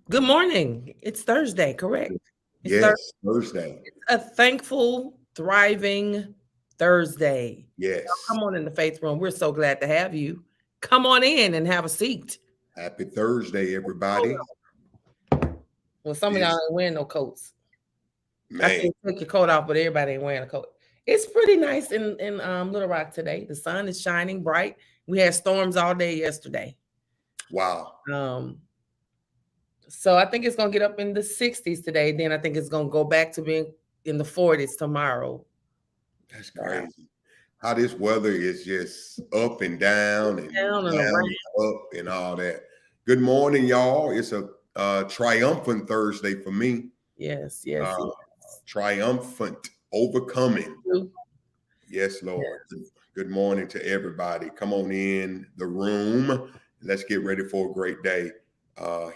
Good morning. It's Thursday, correct? It's Yes, Thursday. a thankful, thriving Thursday. Y'all Yes. come on in the faith room. We're so glad to have you. Come on in and have a seat. Happy Thursday, Hold everybody. on. Well, some of y'all This ain't wearing no coats. I man, said take your coat off, but everybody ain't wearing a coat. It's pretty nice in Little Rock today. The sun is shining bright. We had storms all day yesterday. wow. Um, so I think it's gonna get up in the 60s today. Then I think it's gonna go back to being in the 40s tomorrow. That's Wow. crazy. How this weather is just up and Down and down around. and up and all that. Good morning, y'all. It's a triumphant Thursday for me. Yes, yes, Uh, yes. triumphant, overcoming. True. Yes, Lord. Yes. Good morning to everybody. Come on in the room. Let's get ready for a great day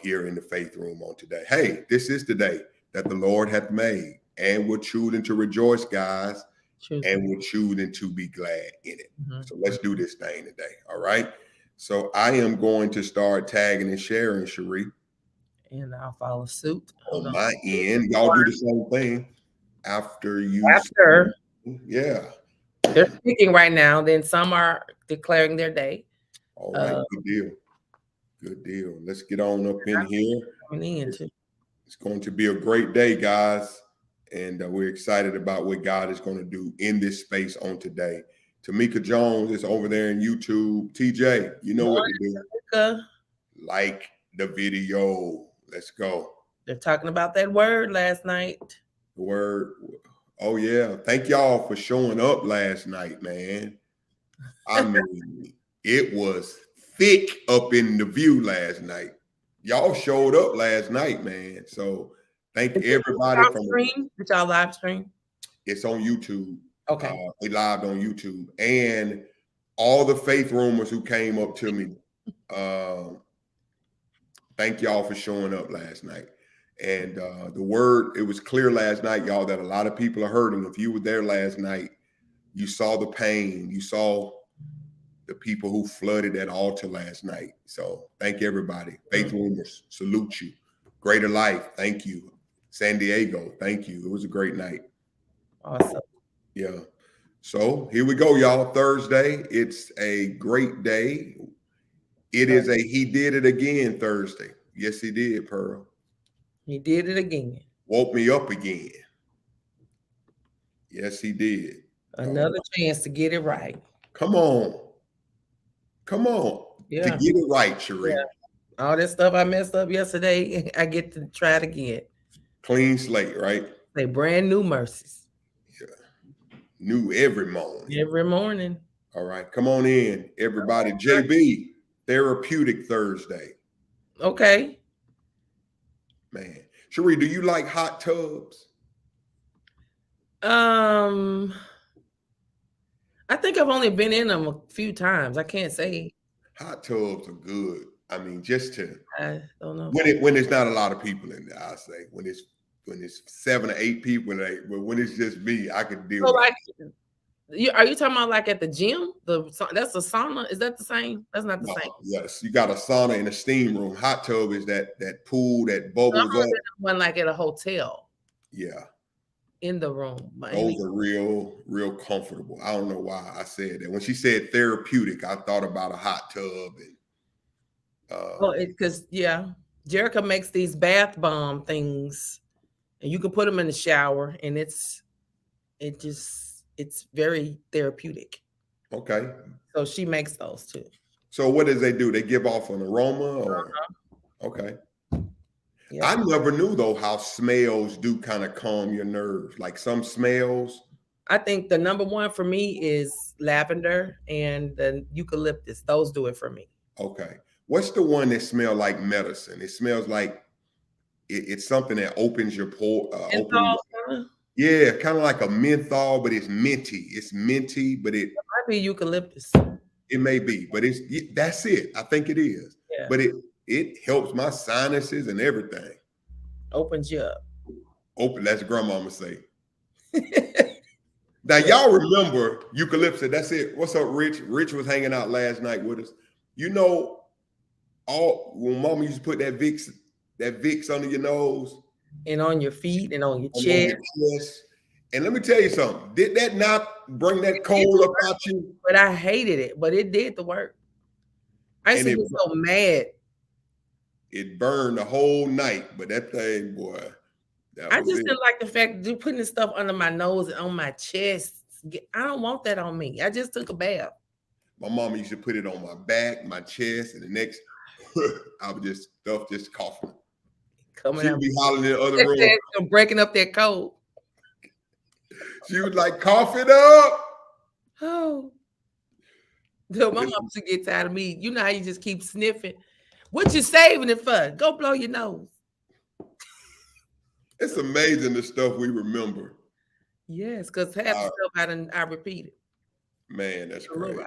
here in the faith room on today. Hey, this is the day that the Lord hath made, and we're choosing to rejoice, guys, True. and we're choosing to be glad in it. Mhm. So let's do this thing today. All right. So I am going to start tagging and sharing, Cherie, And I'll follow suit. Hold on on. my end. Y'all do the same thing after you. After Yeah. they're speaking right now, then some are declaring their day. All right. Uh, Good deal. Good deal. Let's get on up in here. coming in It's, too. it's going to be a great day, guys. And we're excited about what God is going to do in this space on today. Tamika Jones is over there in YouTube. TJ, you know what to Morning, do. Tamika. Like the video. Let's go. They're talking about that word last night. The word. Oh, yeah. Thank y'all for showing up last night, man. I mean, it was thick up in the view last night. Y'all showed up last night, man. So thank Did you everybody live from stream? Did y'all live stream? it's on YouTube. Okay. We live on YouTube. And all the faith rumors who came up to me, uh, thank y'all for showing up last night. And the word, it was clear last night, y'all, that a lot of people are hurting. If you were there last night, you saw the pain, you saw the people who flooded that altar last night. So thank everybody. Faith Mm, Rumors, salute you. Greater Life, thank you. San Diego, thank you. It was a great night. awesome. Yeah. So here we go, y'all. Thursday. It's a great day. It Uh, is a he did it again Thursday. Yes, he did, Pearl. he did it again. Woke me up again. Yes, he did. Oh, Another chance to get it right. come on. Come on. To Yeah. get it right, Cherie. Yeah. All that stuff I messed up yesterday, I get to try it again. Clean slate, right? Say brand new mercies Yeah. New every morning. every morning. All right. Come on in, everybody. JB, Therapeutic Thursday. Okay. Man. Cherie, do you like hot tubs? Um, I think I've only been in them a few times. I can't say. Hot tubs are good. I mean, just to I don't know. when there's not a lot of people in there, I say when it's 7 or 8 people, but when it's just me, I could deal So, with it. like, are you talking about like at the gym? That's a sauna. Is that the same? That's not the No, same. yes, you got a sauna and a steam room. Hot tub is that pool that So I've bubbles only up. been in one like at a hotel Yeah, in the room. But those are real comfortable. I don't know why I said that. When she said therapeutic, I thought about a hot tub and well, because yeah, Jerica makes these bath bomb things, and you can put them in the shower, and it's very therapeutic. okay. So she makes those too. So what does they do? They give off an aroma or okay. I Yep. never knew though how smells do kind of calm your nerves. Like some smells. I think the number one for me is lavender and the eucalyptus. Those do it for me. Okay. What's the one that smell like medicine? It smells like it's something that opens your pore, Menthol, kinda? yeah, kind of like a menthol, but it's minty. It's minty, but Might be eucalyptus. it may be, but that's it. I think it is. Yeah, But it helps my sinuses and everything. opens you up. Open, that's grandmama say. Now Yeah. y'all remember eucalyptus? That's it. What's up, Rich? Rich was hanging out last night with us. You know, all when Mama used to put that Vicks that Vicks under your nose And on your feet and on your and on chest. your chest. And let me tell you something. Did that not bring that cold up out you? But I hated it, but it did the work. I used And to get so mad. it burned the whole night, but that thing, boy, that I was just it. didn't like the fact that you putting this stuff under my nose and on my chest. I don't want that on me. I just took a bath. My mama used to put it on my back, my chest, and the next, I would just coughing. Coming She out. would be hollering in the other room. I'm breaking up that cold. She was like, cough it up. Oh. So my mom used to get tired of me. You know how you just keep sniffing. What you saving it for? Go blow your nose. It's amazing the stuff we remember. Yes, because half the stuff I repeated. Man, that's You're great. right.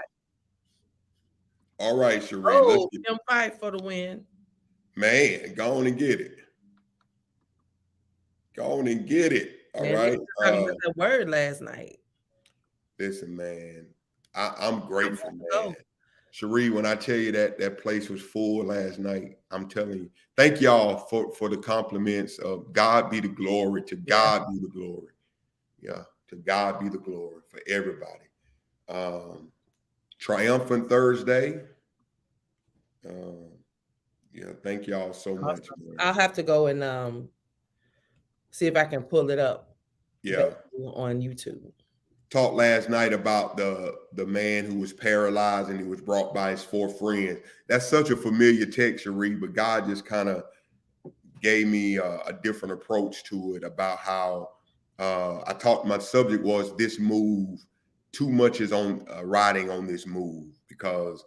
All right, Sheree. Oh, them fight for the win. Man, go on and get it. Go on and get it. All right. Talking about that word last night. Listen, man, I'm grateful, man. Sheree, when I tell you that place was full last night, I'm telling you, thank y'all for the compliments of God be the glory. To God be the glory. Yeah, to God be the glory for everybody. Triumphant Thursday. Yeah, thank y'all so much. Man. I'll have to go and see if I can pull it up. Yeah, on YouTube. Talked last night about the man who was paralyzed and he was brought by his 4 friends. That's such a familiar text to read, but God just kind of gave me a different approach to it about how my subject was this move. Too much is on riding on this move because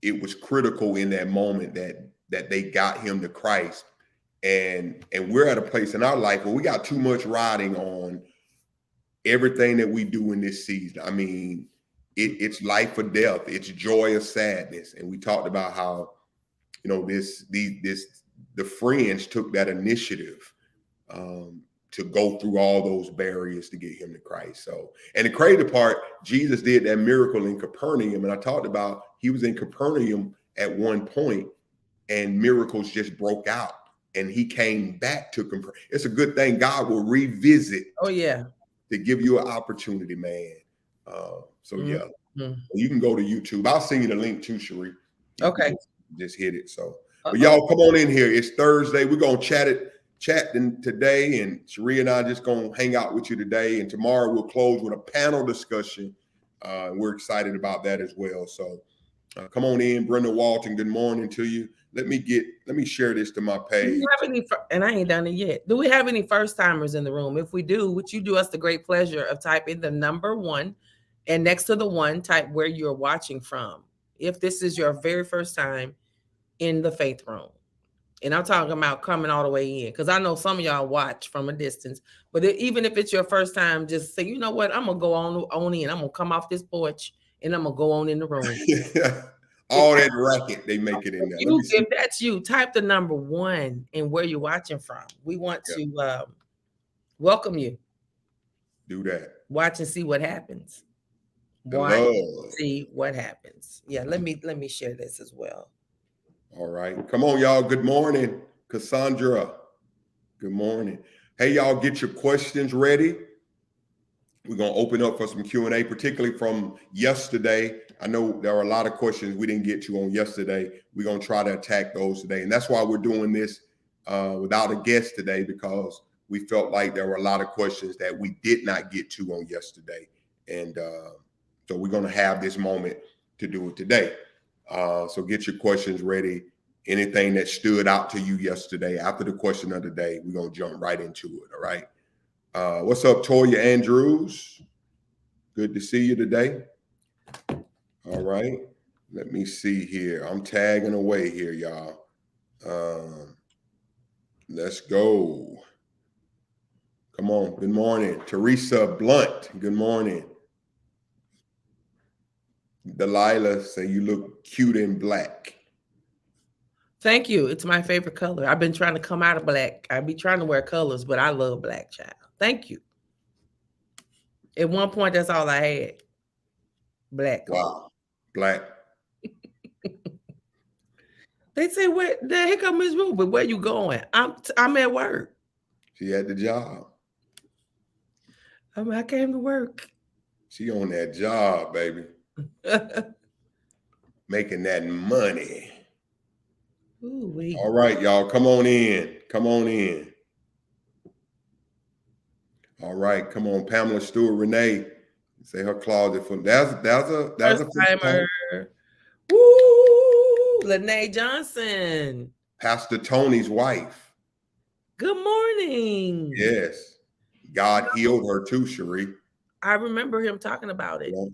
it was critical in that moment that they got him to Christ. And we're at a place in our life where we got too much riding on everything that we do in this season. I mean, it's life or death. It's joy or sadness. And we talked about how, the friends took that initiative to go through all those barriers to get him to Christ. So, and the crazy part, Jesus did that miracle in Capernaum. And I talked about he was in Capernaum at one point and miracles just broke out. And he came back to Capernaum. It's a good thing God will revisit. Oh, yeah. To give you an opportunity, man. You can go to YouTube. I'll send you the link too, Sheree. Okay. Just hit it. So, but y'all come on in here. It's Thursday. We're gonna chat today, and Sheree and I just gonna hang out with you today. And tomorrow we'll close with a panel discussion. We're excited about that as well. So, come on in, Brenda Walton. Good morning to you. Let me share this to my page. And I ain't done it yet. Do we have any first timers in the room? If we do, would you do us the great pleasure of typing the number 1 and next to the 1 type where you're watching from? If this is your very first time in the Faith Room. And I'm talking about coming all the way in, because I know some of y'all watch from a distance. But even if it's your first time, just say, you know what, I'm gonna go on in. I'm gonna come off this porch and I'm gonna go on in the room. All that racket, they make it in there. If that's you, type the number 1 and where you're watching from. We want to welcome you. Do that. Watch and see what happens. See what happens. Yeah, let me share this as well. All right. Come on, y'all. Good morning, Cassandra. Good morning. Hey, y'all, get your questions ready. We're going to open up for some Q&A, particularly from yesterday. I know there are a lot of questions we didn't get to on yesterday. We're going to try to attack those today. And that's why we're doing this without a guest today, because we felt like there were a lot of questions that we did not get to on yesterday. And so we're going to have this moment to do it today. So get your questions ready. Anything that stood out to you yesterday after the question of the day, we're going to jump right into it. All right. What's up, Toya Andrews? Good to see you today. All right. Let me see here. I'm tagging away here, y'all. Let's go. Come on. Good morning. Teresa Blunt. Good morning. Delilah say you look cute in black. Thank you. It's my favorite color. I've been trying to come out of black. I be trying to wear colors, but I love black, child. Thank you. At one point, that's all I had. Black. Wow. Black. They say, "Where the heck come Miss Ruby? Where you going?" I'm at work. She had the job. I came to work. She on that job, baby. Making that money. Ooh-wee. All right, y'all. Come on in. Come on in. All right, come on, Pamela Stewart Renee. Say her closet for that's a First timer. Woo, Lene Johnson. Pastor Tony's wife. Good morning. Yes. God healed her too, Cherie. I remember him talking about it. Yeah.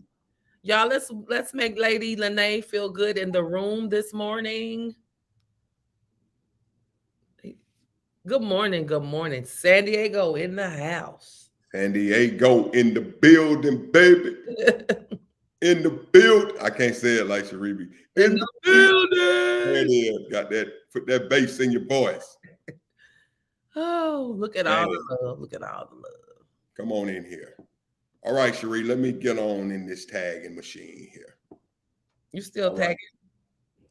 Y'all, let's make Lady Lene feel good in the room this morning. Good morning. Good morning. San Diego in the house. San Diego in the building, baby. In the build. I can't say it like Sharibi. In the building. There it is. Got that. Put that bass in your voice. Oh, look at all the love. Look at all the love. Come on in here. All right, Cherie, let me get on in this tagging machine here. You still tagging?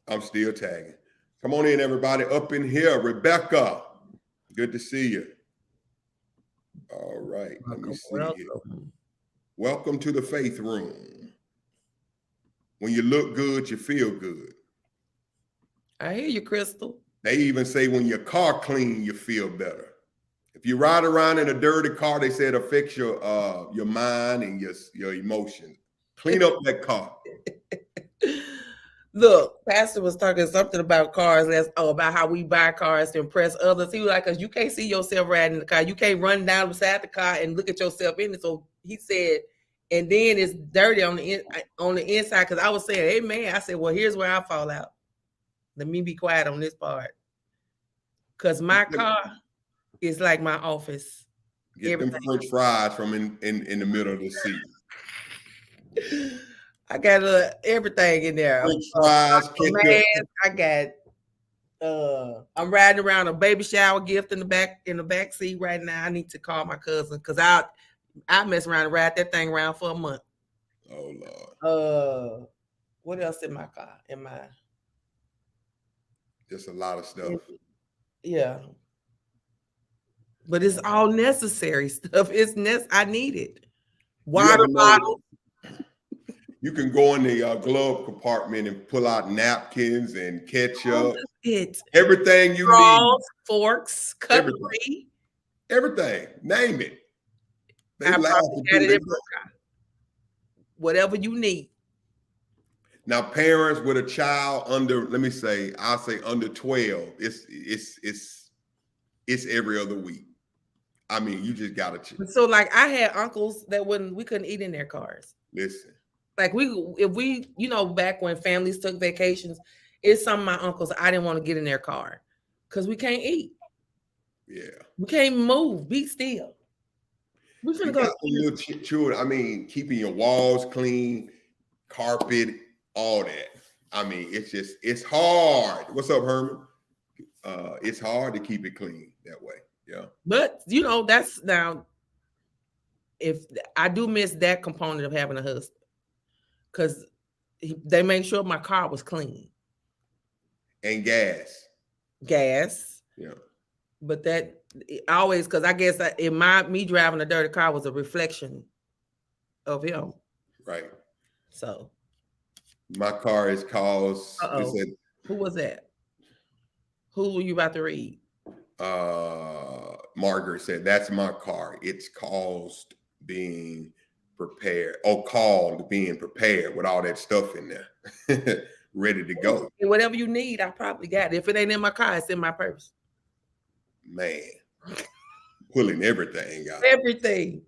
Right. I'm still tagging. Come on in, everybody. Up in here. Rebecca. Good to see you. All right. Let me see here. Welcome to the faith room. When you look good, you feel good. I hear you, Crystal. They even say when your car clean, you feel better. If you ride around in a dirty car, they say it affects your mind and your emotions. Clean up that car. Look, Pastor was talking something about cars, about how we buy cars to impress others. He was like, because you can't see yourself riding in the car. You can't run down beside the car and look at yourself in it. So he said, and then it's dirty on the inside. Because I was saying, hey, man, I said, well, here's where I fall out. Let me be quiet on this part. Because my car is like my office. Get them French fries from in the middle of the seat. I got everything in there. French fries, I got I'm riding around a baby shower gift in the back seat right now. I need to call my cousin because I mess around and ride that thing around for a month. Oh Lord. What else in my car? Just a lot of stuff. Yeah. But it's all necessary stuff. I need it. Water bottle. You can go in the glove compartment and pull out napkins and ketchup. Everything you need. Forks, cutlery. Everything. Name it. They whatever you need. Now, parents with a child under, I'll say under 12, it's every other week. I mean, you just gotta check. So, like, I had uncles that we couldn't eat in their cars. Listen. Like if we, back when families took vacations, it's some of my uncles I didn't want to get in their car because we can't eat. Yeah. We can't move. Be still. We're finna go. Little children. I mean, keeping your walls clean, carpet, all that. I mean, it's hard. What's up, Herman? It's hard to keep it clean that way. Yeah. But that's now. If I do miss that component of having a husband. Because they made sure my car was clean. And gas. Yeah. But that always, because I guess me driving a dirty car was a reflection of him. Right. So. My car is caused. Who was that? Who were you about to read? Margaret said, that's my car. It's caused being prepared. Called being prepared with all that stuff in there. Ready to go. And whatever you need, I probably got it. If it ain't in my car, it's in my purse. Man. Pulling everything out. Everything.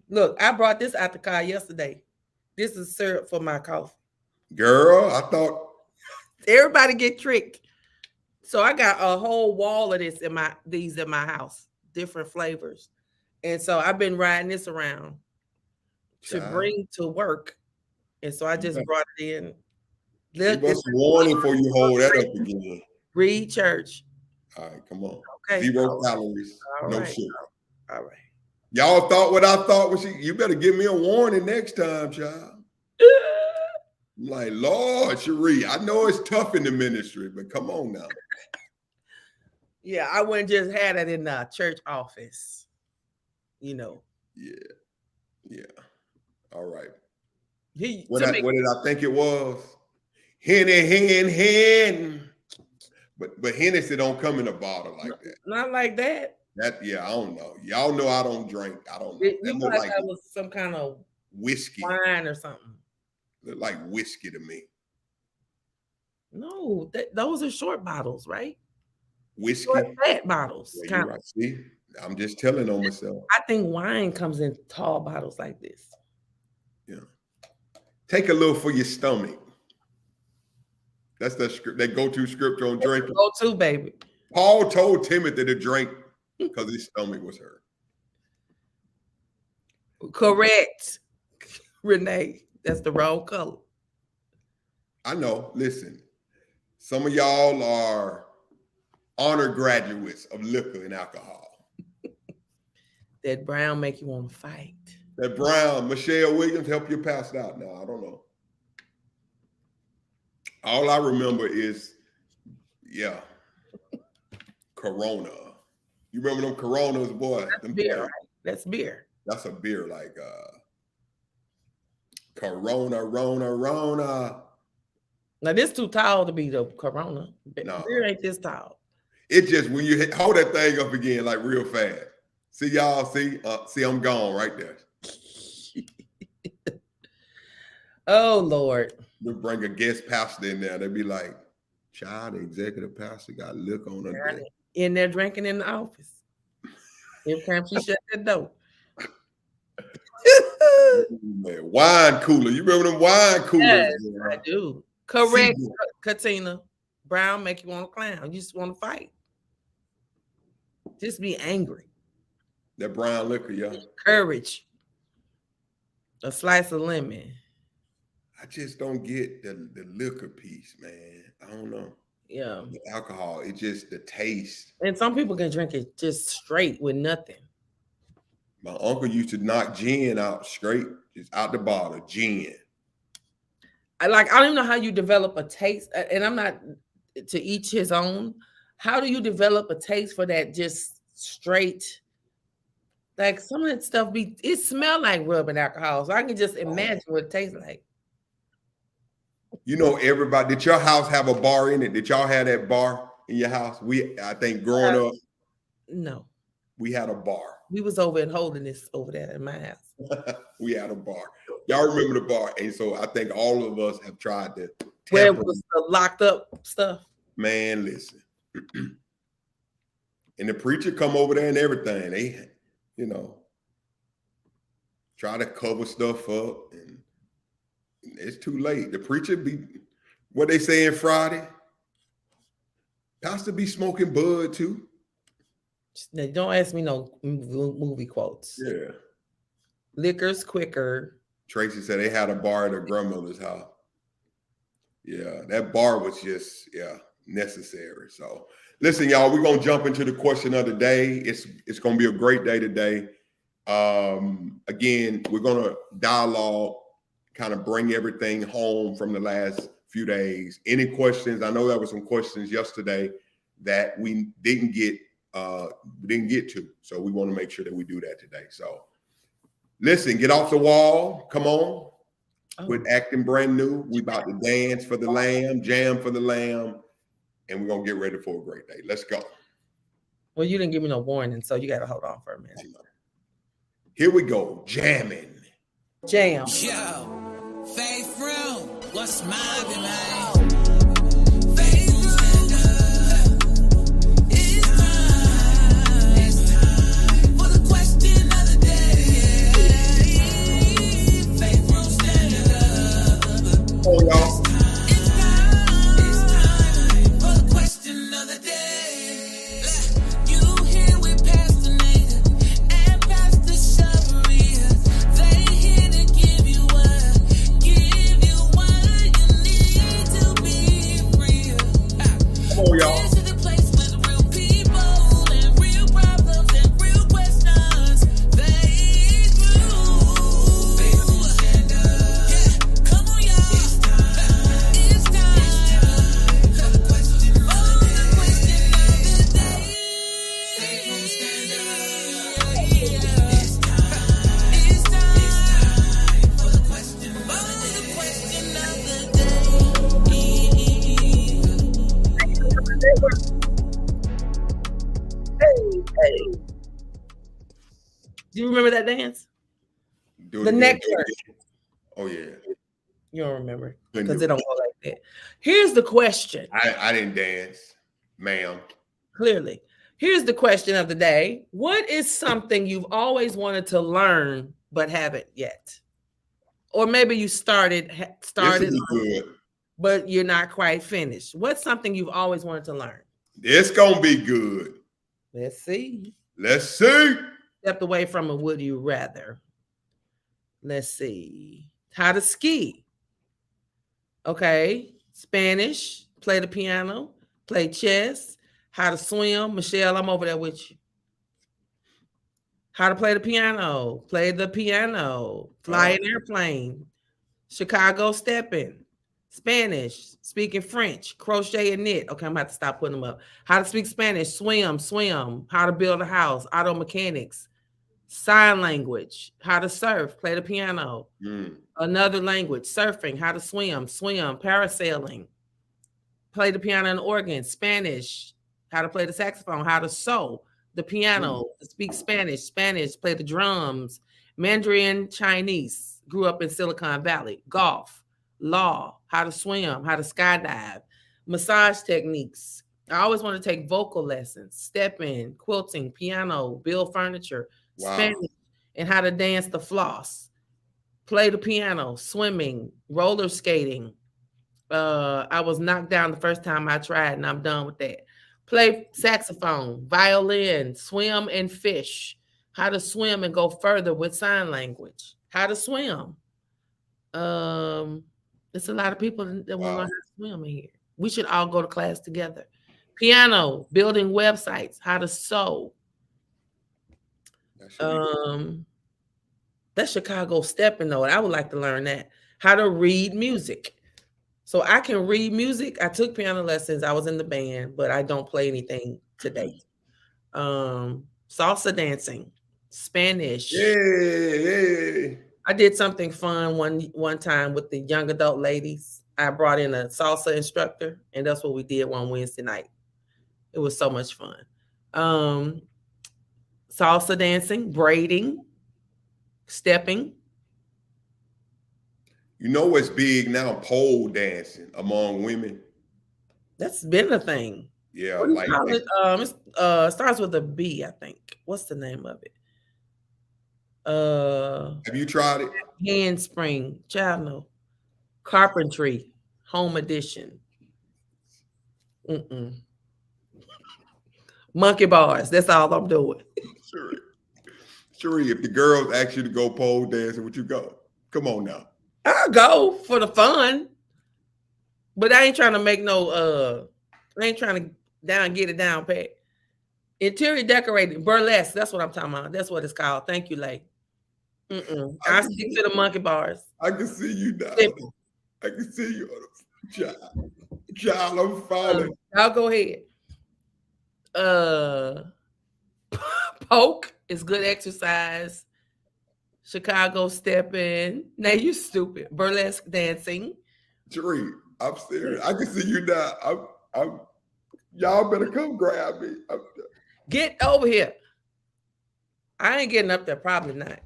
Look, I brought this out the car yesterday. This is syrup for my coffee. Girl, I thought everybody get tricked. So I got a whole wall of these in my house, different flavors. And so I've been riding this around to bring to work. And so I just brought it in. Give us a warning before you hold that up again. Read church. All right, come on. Okay. 0 calories. No sugar. All right. Y'all thought what I thought was you better give me a warning next time, child. I'm like, Lord, Cherie, I know it's tough in the ministry, but come on now. Yeah, I wouldn't just had it in the church office. Yeah. All right. He, What did I think it was? Hen. But Hennessy don't come in a bottle like that. Not like that. I don't know. Y'all know I don't drink. I don't know. You look like that was some kind of whiskey, wine or something. Look like whiskey to me. No, those are short bottles, right? Whiskey, short fat bottles. Yeah, you're right. See, I'm just telling on myself. I think wine comes in tall bottles like this. Yeah. Take a little for your stomach. That's the script. That go-to scripture on drinking. Go-to, baby. Paul told Timothy to drink because his stomach was hurt. Correct, Renee. That's the wrong color. I know. Listen, some of y'all are honored graduates of liquor and alcohol. That brown make you want to fight. That brown, Michelle Williams, help you pass it out now. I don't know. All I remember is, Corona. You remember them Coronas, boy? That's them beer, right? That's beer. That's a beer like Corona, Rona. Now this too tall to be the Corona. No. Beer ain't this tall. It just when you hold that thing up again like real fast. See y'all, see I'm gone right there. Oh Lord. They'll bring a guest pastor in there. They'll be like, child, the executive pastor got liquor on her. In there drinking in the office. Every time she shut the door. Man, wine cooler. You remember them wine coolers? Yes, I do. Correct, Katina. Brown make you want to clown. You just want to fight. Just be angry. That brown liquor, yeah. Courage. A slice of lemon. I just don't get the liquor piece, man. I don't know. Yeah. The alcohol, it's just the taste. And some people can drink it just straight with nothing. My uncle used to knock gin out straight, just out the bottle, gin. I don't even know how you develop a taste, and I'm not to each his own. How do you develop a taste for that just straight? Like some of that stuff it smell like rubbing alcohol. So I can just imagine what it tastes like. You know, everybody, did your house have a bar in it? Did y'all have that bar in your house? I think growing up, no. We had a bar. We was over in Holiness over there in my house. We had a bar. Y'all remember the bar. And so I think all of us have tried to where it was the locked up stuff. Man, listen. And the preacher come over there and everything. They, try to cover stuff up, and it's too late. The preacher be, what they saying Friday? Pastor be smoking bud too. Now, don't ask me no movie quotes. Yeah. Liquor's quicker. Tracy said they had a bar at her grandmother's house. Yeah, that bar was just, necessary. So listen, y'all, we're going to jump into the question of the day. It's going to be a great day today. Again, we're going to dialogue, kind of bring everything home from the last few days. Any questions? I know there were some questions yesterday that we didn't get to. So we want to make sure that we do that today. So listen, get off the wall. Come on. With acting brand new. We about to dance for the Lamb, jam for the Lamb, and we're going to get ready for a great day. Let's go. Well, you didn't give me no warning, so you got to hold on for a minute. Here we go. Jamming. Jam. Yo, Faith Room. What's mobbing, man? Oh, y'all. It's time for the question of the day. You here with Pastor Nathan and Pastor Sharia. They here to give you what you need to be free. Come on, y'all. This is the place with real people and real problems and real questions. Faith Room. Come on, y'all. Hey. Do you remember that dance? Do it The again, neck do it work. again. Oh yeah. You don't remember Couldn't because do it don't go like that. Here's the question. I didn't dance, ma'am. Clearly, here's the question of the day. What is something you've always wanted to learn but haven't yet? Or maybe you started, This is good. but you're not quite finished. What's something you've always wanted to learn? It's gonna be good. Let's see. Let's see. Stepped away from a would you rather. Let's see. How to ski. Okay. Spanish, play the piano, play chess, how to swim. Michelle, I'm over there with you. How to play the piano, fly an airplane, Chicago stepping, Spanish, speaking French, crochet and knit. Okay, I'm about to stop putting them up. How to speak Spanish, swim, how to build a house, auto mechanics, sign language, how to surf, play the piano, another language, surfing, how to swim, parasailing, play the piano and organ, Spanish, how to play the saxophone, how to sew, the piano, speak Spanish, play the drums, Mandarin Chinese, grew up in Silicon Valley, golf, law, how to swim, how to skydive, massage techniques. I always want to take vocal lessons, stepping, quilting, piano, build furniture, Spanish, and how to dance the floss, play the piano, swimming, roller skating. I was knocked down the first time I tried, and I'm done with that. Play saxophone, violin, swim and fish, how to swim and go further with sign language, how to swim. There's a lot of people that want to learn how to swim in here. We should all go to class together. Piano, building websites, how to sew. That's Chicago stepping though. I would like to learn that. How to read music. So I can read music. I took piano lessons. I was in the band, but I don't play anything today. Salsa dancing, Spanish. Yeah. I did something fun one time with the young adult ladies. I brought in a salsa instructor, and that's what we did one Wednesday night. It was so much fun. Salsa dancing, braiding, stepping. You know what's big now? Pole dancing among women. That's been a thing. Yeah, like it? Starts with a B, I think. What's the name of it? Have you tried it? Handspring, child no. Carpentry, home edition. Monkey bars. That's all I'm doing. Sure. If the girls ask you to go pole dancing, would you go? Come on now. I'll go for the fun, but I ain't trying to make I ain't trying to get it down pat. Interior decorating, burlesque. That's what I'm talking about. That's what it's called. Thank you, Lay. I stick to the monkey bars. I can see you now. I can see you on the child. I'm falling. I'll go ahead. Poke is good exercise. Chicago stepping. Now you stupid. Burlesque dancing. Jerry, I'm serious. I can see you now. I'm y'all better come grab me. Get over here. I ain't getting up there, probably not.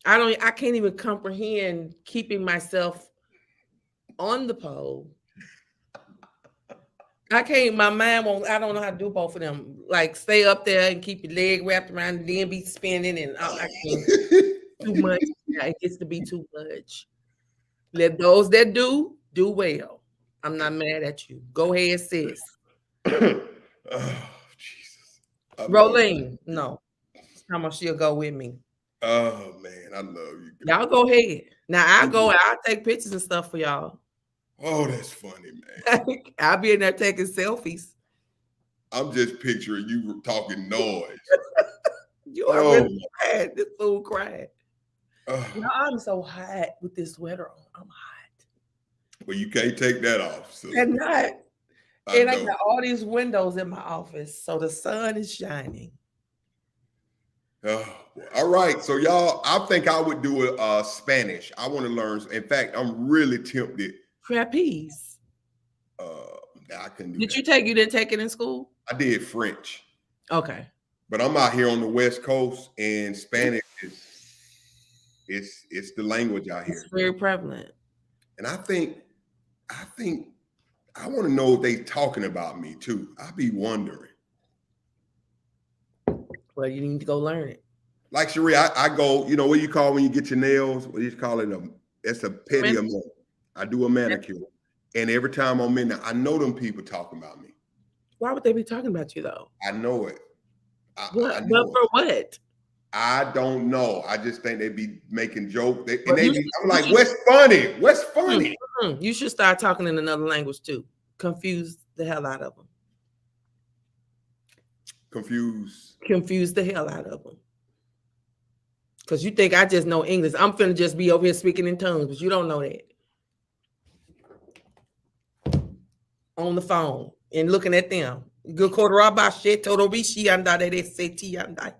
I can't even comprehend keeping myself on the pole. I can't, my mind won't, I don't know how to do both of them. Like stay up there and keep your leg wrapped around and then be spinning and I can't. Too much. Yeah, it gets to be too much. Let those that do well. I'm not mad at you. Go ahead, sis. Oh, Jesus. Rolene, no. How much she'll go with me. Oh man, I love you. Y'all go ahead. Now I'll take pictures and stuff for y'all. Oh, that's funny, man. I'll be in there taking selfies. I'm just picturing you talking noise. You are really bad. This fool cried. I'm so hot with this sweater on. I'm hot. Well, you can't take that off. So. And not. And I got all these windows in my office, so the sun is shining. Oh, all right. So y'all, I think I would do Spanish. I want to learn. In fact, I'm really tempted. Trapeze. I couldn't do Did that. you didn't take it in school? I did French, Okay. but I'm out here on the West Coast, and Spanish it's the language out here. It's very prevalent. And I think I want to know if they talking about me too. I be wondering. Well, you need to go learn it. Like Cherie, I go, you know, what you call when you get your nails? What do you call it? It's a pedicure. I do a manicure. And every time I'm in there, I know them people talking about me. Why would they be talking about you though? I know it. I But know for it. what? I don't know. I just think they be making jokes. Well, I'm like, what's funny? What's funny? You should start talking in another language too. Confuse the hell out of them. Confuse the hell out of them. Because you think I just know English. I'm finna just be over here speaking in tongues, but you don't know that. On the phone and looking at them. Good quarter shit, todo bishi anda de seti anda.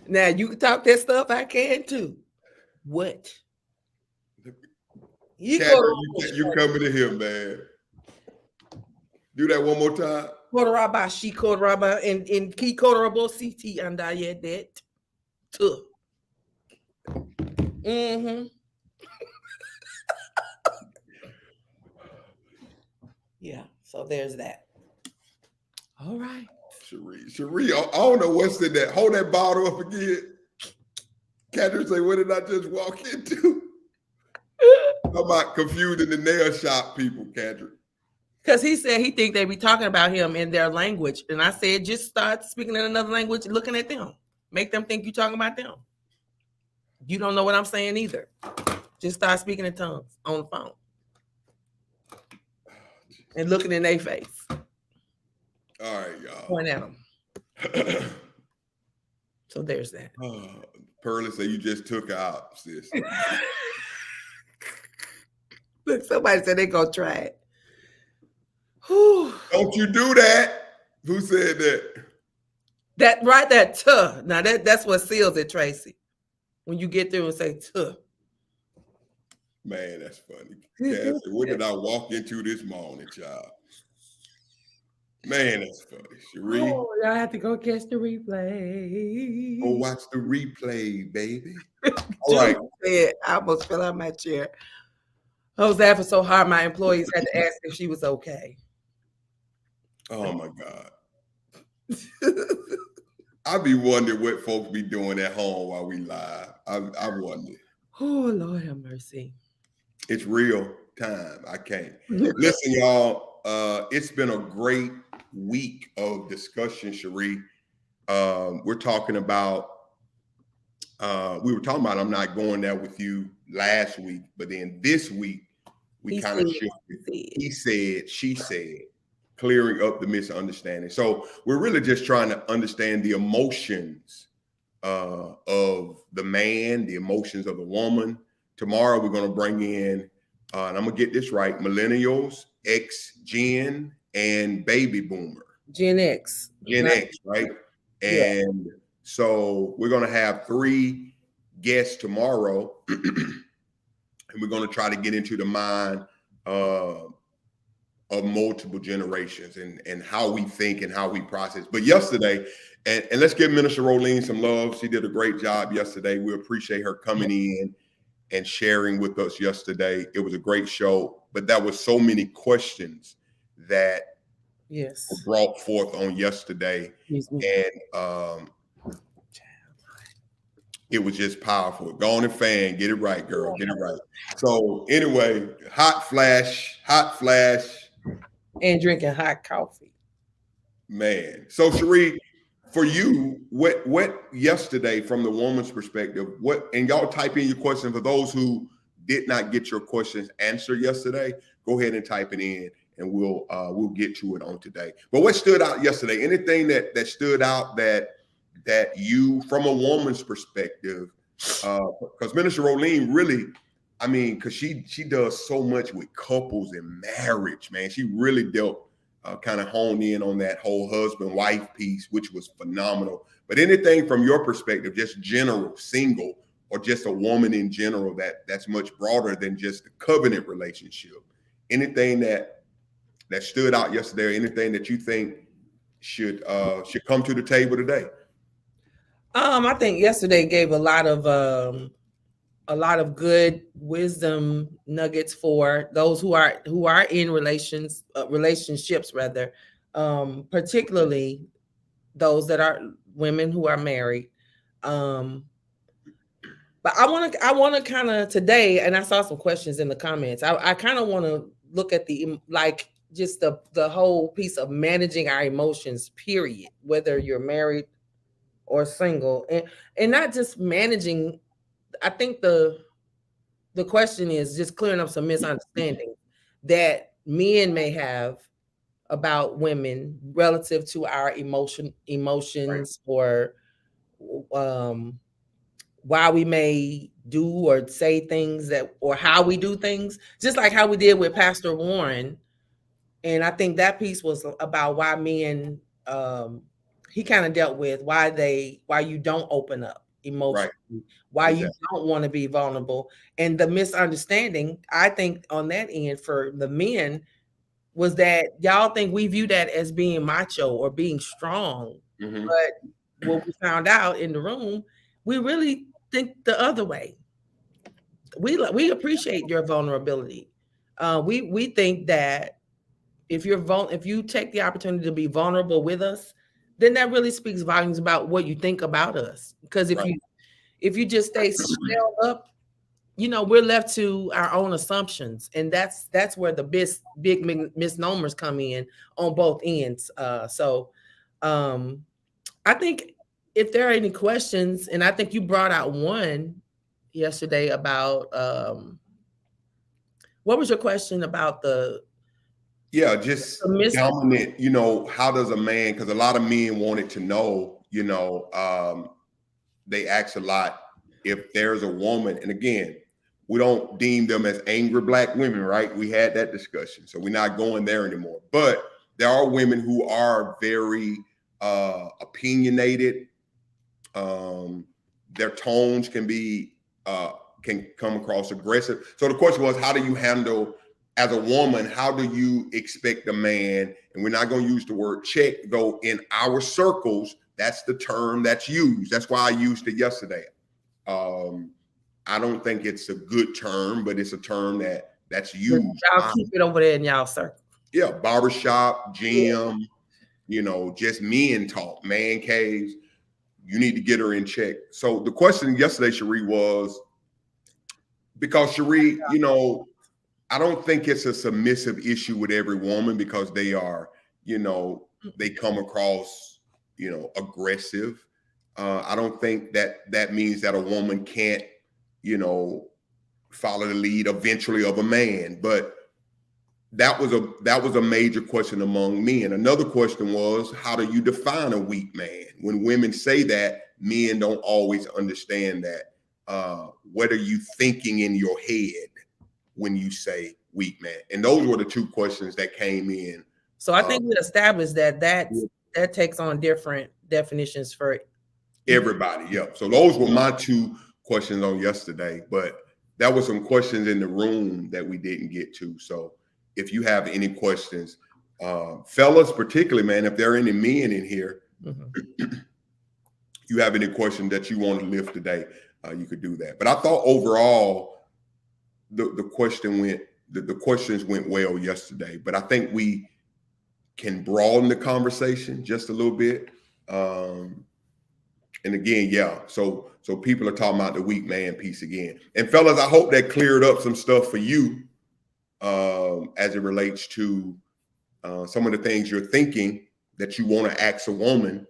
Now you can talk that stuff, I can too. What? You coming to here, man. Do that one more time. Kodaraba, she kodaraba, and ki kodarabo city and I yet that. Mm-hmm. Yeah, so there's that. All right. Cherie, I don't know what's in that. Hold that bottle up again. Catherine say, what did I just walk into? How about confusing the nail shop people, Catherine? Because he said he think they be talking about him in their language. And I said, just start speaking in another language, looking at them. Make them think you're talking about them. You don't know what I'm saying either. Just start speaking in tongues on the phone. And looking in their face. All right, y'all. Point at them. So there's that. Pearlie said you just took out, sis. Look, somebody said they gonna try it. Whew. Don't you do that. Who said that? That right there, tuh. Now that's what seals it, Tracy. When you get through and say tuh. Man, that's funny. Cassie, what did I walk into this morning, child? Man, that's funny. Cherie. Oh, I have to go catch the replay. Go watch the replay, baby. All right. I almost fell out of my chair. I was laughing so hard, my employees had to ask if she was okay. Oh my God. I be wondering what folks be doing at home while we live. I wonder. Oh, Lord have mercy. It's real time. I can't. Listen, y'all. It's been a great week of discussion, Cherie. We're talking about. We were talking about. I'm not going there with you last week, but then this week we kind of shifted. He said, she said, clearing up the misunderstanding. So we're really just trying to understand the emotions of the man, the emotions of the woman. Tomorrow we're going to bring in, and I'm going to get this right, millennials, X-Gen, and baby boomer. Gen X. Gen X, right? And so we're going to have 3 guests tomorrow, and we're going to try to get into the mind of multiple generations and how we think and how we process. But yesterday, and let's give Minister Rolene some love. She did a great job yesterday. We appreciate her coming in and sharing with us yesterday. It was a great show, but there was so many questions that were brought forth on yesterday. And it was just powerful. Go on and fan, get it right, girl, get it right. So anyway, hot flash. And drinking hot coffee. Man. So Cherie, for you, what yesterday from the woman's perspective, and y'all type in your question for those who did not get your questions answered yesterday, go ahead and type it in and we'll get to it on today. But what stood out yesterday? Anything that stood out that you, from a woman's perspective, because Minister Rolene really, I mean, because she does so much with couples and marriage, man. She really dealt, kind of honed in on that whole husband-wife piece, which was phenomenal. But anything from your perspective, just general, single, or just a woman in general that's much broader than just the covenant relationship. Anything that stood out yesterday, or anything that you think should come to the table today? I think yesterday gave a lot of good wisdom nuggets for those who are in relationships rather, particularly those that are women who are married. But I want to kind of today, and I saw some questions in the comments. I kind of want to look at just the whole piece of managing our emotions, period, whether you're married or single, and not just managing. I think the question is just clearing up some misunderstanding that men may have about women relative to our emotions, right, or why we may do or say things or how we do things, just like how we did with Pastor Warren. And I think that piece was about why men, he kind of dealt with why you don't open up emotionally, right, why you don't want to be vulnerable. And the misunderstanding, I think, on that end for the men was that y'all think we view that as being macho or being strong. Mm-hmm. But what we found out in the room, we really think the other way. We appreciate your vulnerability. We think that if you take the opportunity to be vulnerable with us, then that really speaks volumes about what you think about us. Because if you just stay shelled up, we're left to our own assumptions, and that's where the big misnomers come in on both ends. So I think if there are any questions, and I think you brought out one yesterday about what was your question about just dominant, how does a man, because a lot of men wanted to know, they ask a lot if there's a woman, and again, we don't deem them as angry Black women, right? We had that discussion, so we're not going there anymore. But there are women who are very opinionated. Their tones can come across aggressive. So the question was, how do you handle, as a woman, how do you expect a man, and we're not going to use the word check, though in our circles, that's the term that's used. That's why I used it yesterday. I don't think it's a good term, but it's a term that's used. Y'all keep it over there in y'all circle. Yeah, barbershop, gym, just men talk, man caves. You need to get her in check. So the question yesterday, Cherie, was, because Cherie, I don't think it's a submissive issue with every woman, because they are, they come across, aggressive. I don't think that means that a woman can't, follow the lead eventually of a man. But that was a major question among men. Another question was, how do you define a weak man? When women say that, men don't always understand that. What are you thinking in your head when you say weak man? And those were the two questions that came in. So I think we established that takes on different definitions for everybody. Yeah. So those were my two questions on yesterday, but there were some questions in the room that we didn't get to. So if you have any questions, fellas, particularly, man, if there are any men in here, you have any questions that you want to lift today, you could do that. But I thought overall, the questions went well yesterday, but I think we can broaden the conversation just a little bit. And again, so people are talking about the weak man piece again. And fellas, I hope that cleared up some stuff for you as it relates to some of the things you're thinking that you want to ask a woman.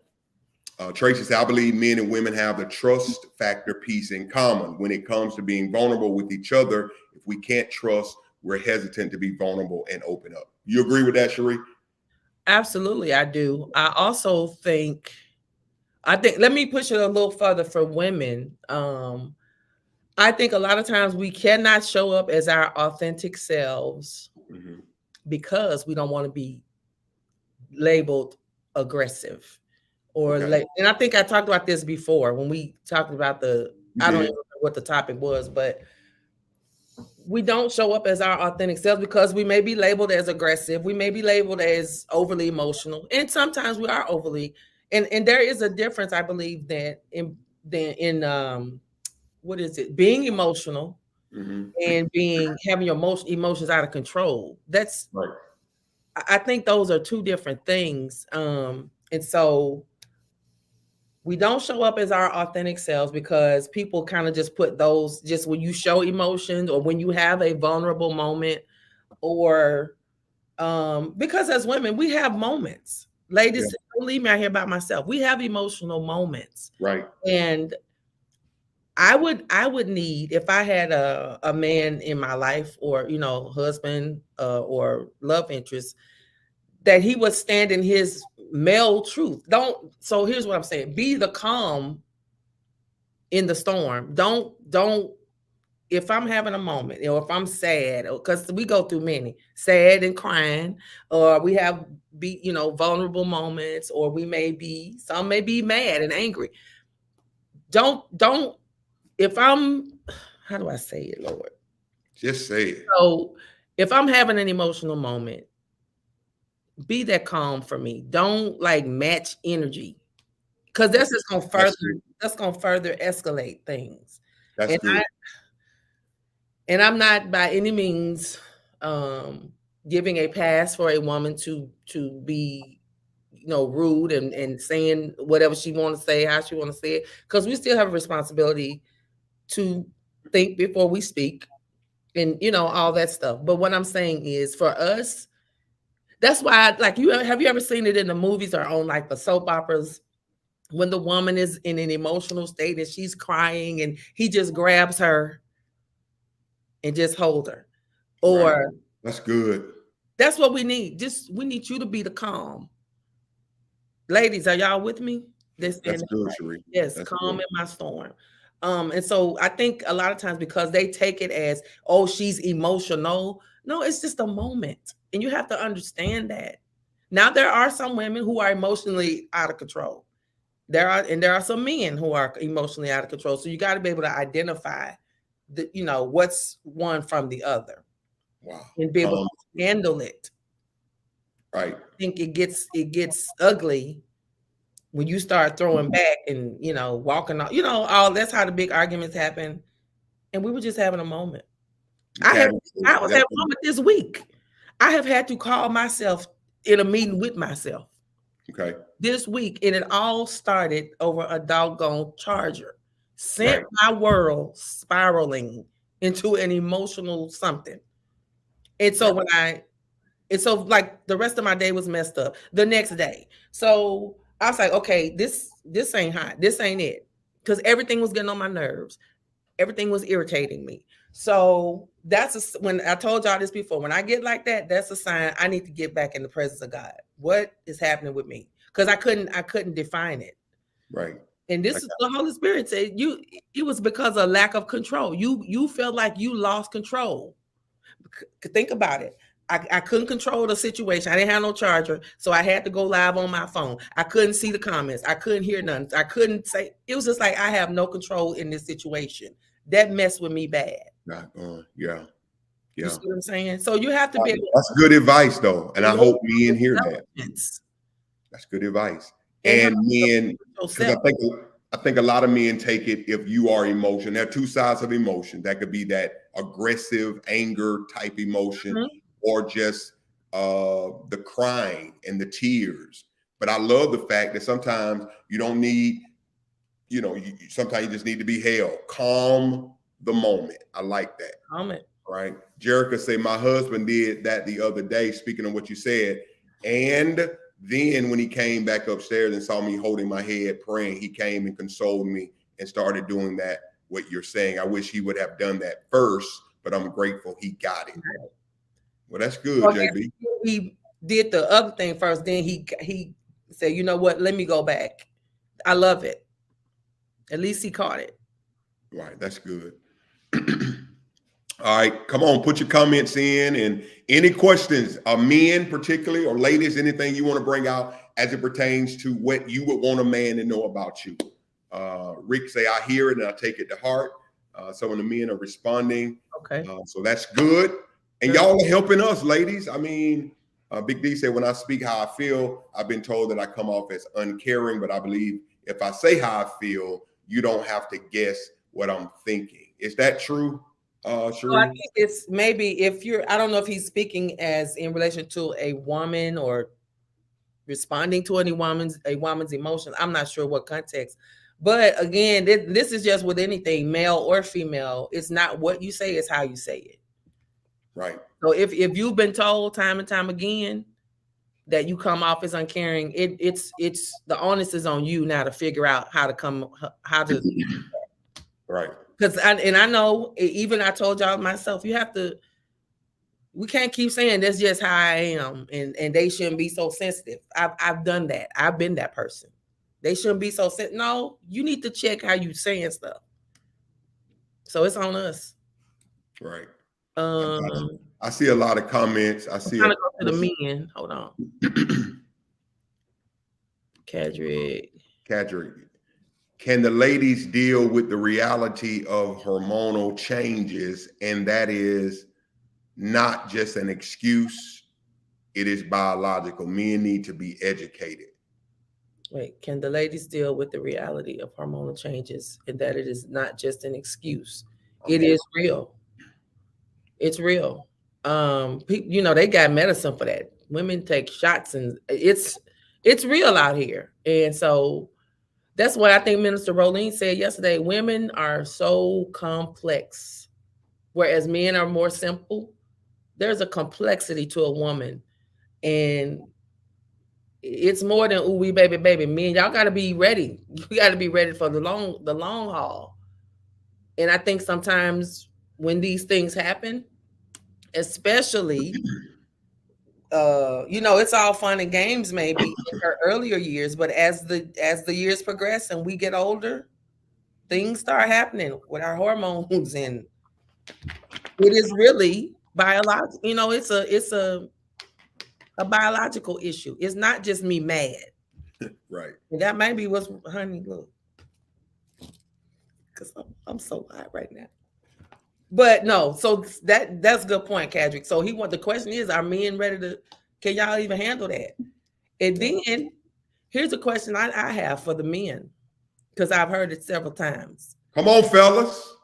Tracy said, I believe men and women have the trust factor piece in common. When it comes to being vulnerable with each other, if we can't trust, we're hesitant to be vulnerable and open up. You agree with that, Cherie? Absolutely, I do. I also think, let me push it a little further for women. I think a lot of times we cannot show up as our authentic selves because we don't want to be labeled aggressive or and I think I talked about this before when we talked about I don't remember what the topic was, but we don't show up as our authentic selves because we may be labeled as aggressive. We may be labeled as overly emotional. And sometimes we are overly, and there is a difference, I believe, that in what is it? Being emotional and having your emotions out of control. That's Right. I think those are two different things. And so we don't show up as our authentic selves because people kind of just put those, just when you show emotions or when you have a vulnerable moment, or because as women, we have moments. Ladies, don't leave me out here by myself. We have emotional moments. Right. And I would need, if I had a man in my life, or husband or love interest, that he would stand in his male truth. So here's what I'm saying: be the calm in the storm. Don't if I'm having a moment, or if I'm sad, because we go through many, sad and crying, or we have vulnerable moments, or some may be mad and angry. Don't if I'm, how do I say it, Lord? Just say it. So if I'm having an emotional moment, be that calm for me. Don't match energy, because that's just gonna further escalate things. That's good. And I'm not by any means giving a pass for a woman to be rude and saying whatever she want to say, how she want to say it, because we still have a responsibility to think before we speak, and all that stuff. But what I'm saying is, for us, that's why have you ever seen it in the movies or on the soap operas, when the woman is in an emotional state and she's crying and he just grabs her and just hold her? Or right. That's good. That's what we need. We need you to be the calm. Ladies, are y'all with me? That's good, Sheree. Yes, that's calm good. in my storm. And so I think a lot of times, because they take it as, oh, she's emotional. No, it's just a moment. And you have to understand that. Now, there are some women who are emotionally out of control. There are some men who are emotionally out of control. So you got to be able to identify what's one from the other. Wow. And be able to handle it. Right. I think it gets ugly when you start throwing back and walking off. That's how the big arguments happen. And we were just having a moment. I was having a moment this week. I have had to call myself in a meeting with myself. Okay. This week, and it all started over a doggone charger. Sent my world spiraling into an emotional something. And so the rest of my day was messed up the next day. So I was like, okay, this ain't hot. This ain't it. Because everything was getting on my nerves. Everything was irritating me. So when I told y'all this before, when I get like that, that's a sign I need to get back in the presence of God. What is happening with me? Because I couldn't define it. Right. And this is the Holy Spirit said it was because of lack of control. You felt like you lost control. Think about it. I couldn't control the situation. I didn't have no charger, so I had to go live on my phone. I couldn't see the comments. I couldn't hear nothing. I couldn't say. It was just like I have no control in this situation. That messed with me bad. Yeah. You see what I'm saying? So you have to be. That's good advice, though, and I hope men hear that. That's good advice. And men, because I think a lot of men take it, if you are emotional, there are two sides of emotion. That could be that aggressive anger type emotion, or just the crying and the tears. But I love the fact that sometimes you don't need, sometimes you just need to be held. Calm the moment. I like that. Calm it. Right. Jerica say, my husband did that the other day, speaking of what you said. And then when he came back upstairs and saw me holding my head praying, he came and consoled me and started doing that, what you're saying. I wish he would have done that first, but I'm grateful he got it. Well, that's good, JB. He did the other thing first. Then he said, you know what? Let me go back. I love it. At least he caught it. Right. That's good. All right. Come on. Put your comments in, and any questions, men particularly, or ladies, anything you want to bring out as it pertains to what you would want a man to know about you. Rick say, I hear it and I take it to heart. Some of the men are responding. Okay. So that's good. And Good. y'all are helping us, ladies. I mean, Big D said, when I speak how I feel, I've been told that I come off as uncaring, but I believe if I say how I feel, you don't have to guess what I'm thinking. Is that true, So I Sheree? think it's maybe if you're, I don't know if he's speaking as in relation to a woman or responding to a woman's emotions. I'm not sure what context. But again, this is just with anything, male or female. It's not what you say, it's how you say it. Right. So if you've been told time and time again that you come off as uncaring, it's the onus is on you now to figure out how to Right. because I know even I told y'all myself, we can't keep saying that's just how I am and they shouldn't be so sensitive. I've done that. I've been that person. They shouldn't be so sensitive. No, you need to check how you saying stuff. So it's on us. Right. I I see a lot of comments. I see. trying to go to the men. Hold on. Cadrick. Can the ladies deal with the reality of hormonal changes, and that is not just an excuse, it is biological? Men need to be educated. Wait, can the ladies deal with the reality of hormonal changes and that it is not just an excuse? It is real. It's real. They got medicine for that. Women take shots and it's real out here. And so that's what I think Minister Rolene said yesterday. Women are so complex, whereas men are more simple. There's a complexity to a woman, and it's more than ooh wee baby. Men, y'all got to be ready. You got to be ready for the long haul. And I think sometimes when these things happen, especially, it's all fun and games maybe in her earlier years, but as the years progress and we get older, things start happening with our hormones, and it is really biological. It's a biological issue. It's not just me mad. Right. And that might be what's, honey, look, because I'm so hot right now. But no, so that's a good point, Cadrick. So the question is, are men ready to, can y'all even handle that? And then here's a question I have for the men, because I've heard it several times. Come on, fellas.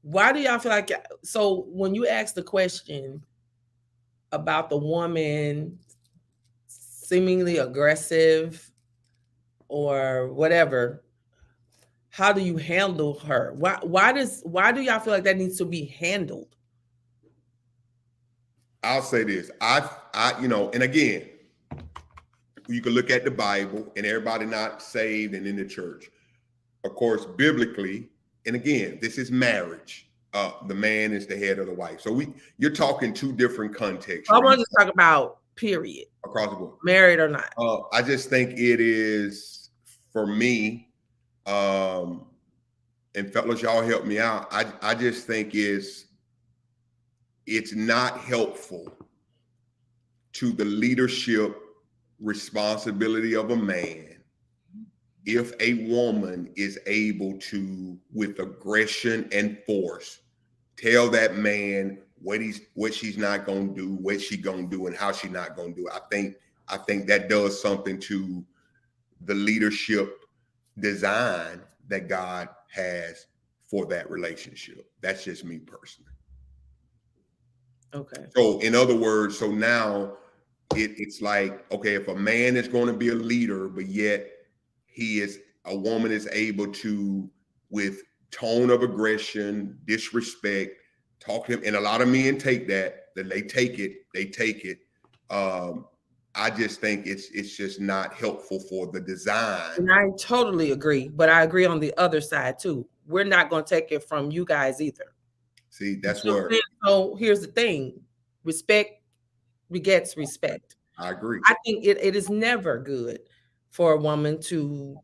Why do y'all feel like, so when you ask the question about the woman seemingly aggressive or whatever, how do you handle her? Why do y'all feel like that needs to be handled? I'll say this. I and again, you can look at the Bible and everybody not saved and in the church. Of course, biblically, and again, this is marriage. The man is the head of the wife. So you're talking two different contexts. I want to talk about period. Across the board. Married or not. I just think it is, for me, and fellas, y'all help me out. I just think it's not helpful to the leadership responsibility of a man if a woman is able to, with aggression and force, tell that man what she's not gonna do, what she gonna do, and how she not gonna do it. I think that does something to the leadership design that God has for that relationship. That's just me personally. Okay. So in other words, so now it's like, okay, if a man is going to be a leader, but yet a woman is able to, with tone of aggression, disrespect, talk to him, and a lot of men take that they take it. I just think it's just not helpful for the design. And I totally agree, but I agree on the other side too. We're not going to take it from you guys either. See, that's where. So here's the thing: respect begets respect. I agree. I think it is never good for a woman to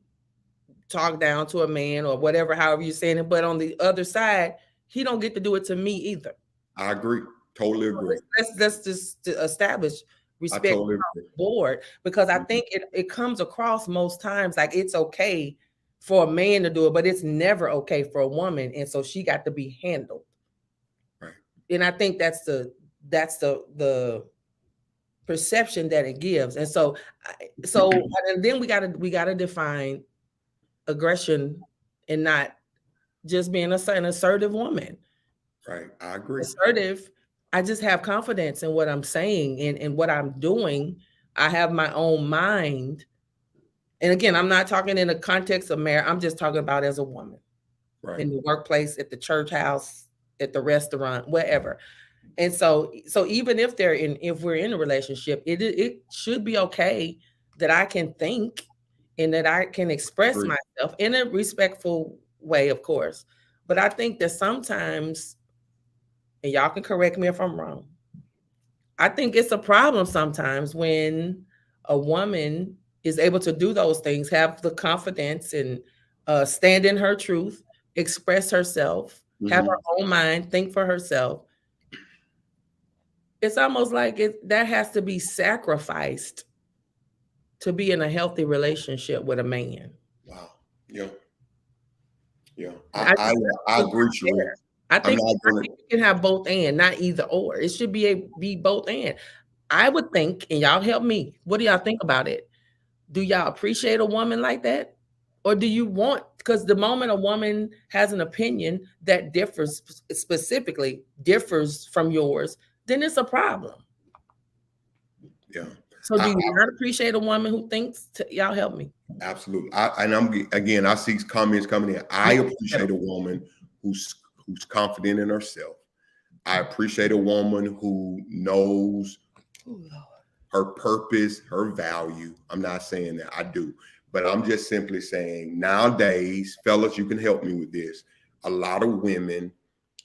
talk down to a man or whatever, however you're saying it. But on the other side, he don't get to do it to me either. I agree. Totally agree. Let's just establish respect totally across the board, because I think it comes across most times like it's okay for a man to do it, but it's never okay for a woman, and so she got to be handled. Right. And I think that's the perception that it gives. And so and then we gotta define aggression and not just being an assertive woman. Right. I agree. Assertive, I just have confidence in what I'm saying and what I'm doing. I have my own mind. And again, I'm not talking in the context of marriage. I'm just talking about as a woman. Right. In the workplace, at the church house, at the restaurant, wherever. And so even if we're in a relationship, it should be okay that I can think and that I can express Agree. myself in a respectful way, of course. But I think that sometimes, and y'all can correct me if I'm wrong, I think it's a problem sometimes when a woman is able to do those things, have the confidence and stand in her truth, express herself, have her own mind, think for herself. It's almost like that has to be sacrificed to be in a healthy relationship with a man. Wow. Yeah. Yeah. I agree, Sheree. I think you can have both and, not either or. It should be both and. I would think, and y'all help me. What do y'all think about it? Do y'all appreciate a woman like that? Or do you want, because the moment a woman has an opinion that differs from yours, then it's a problem. Yeah. So do you not appreciate a woman who thinks? Y'all help me. Absolutely. I see comments coming in. I appreciate a woman who's confident in herself. I appreciate a woman who knows her purpose, her value. I'm not saying that I do, but I'm just simply saying nowadays, fellas, you can help me with this. A lot of women,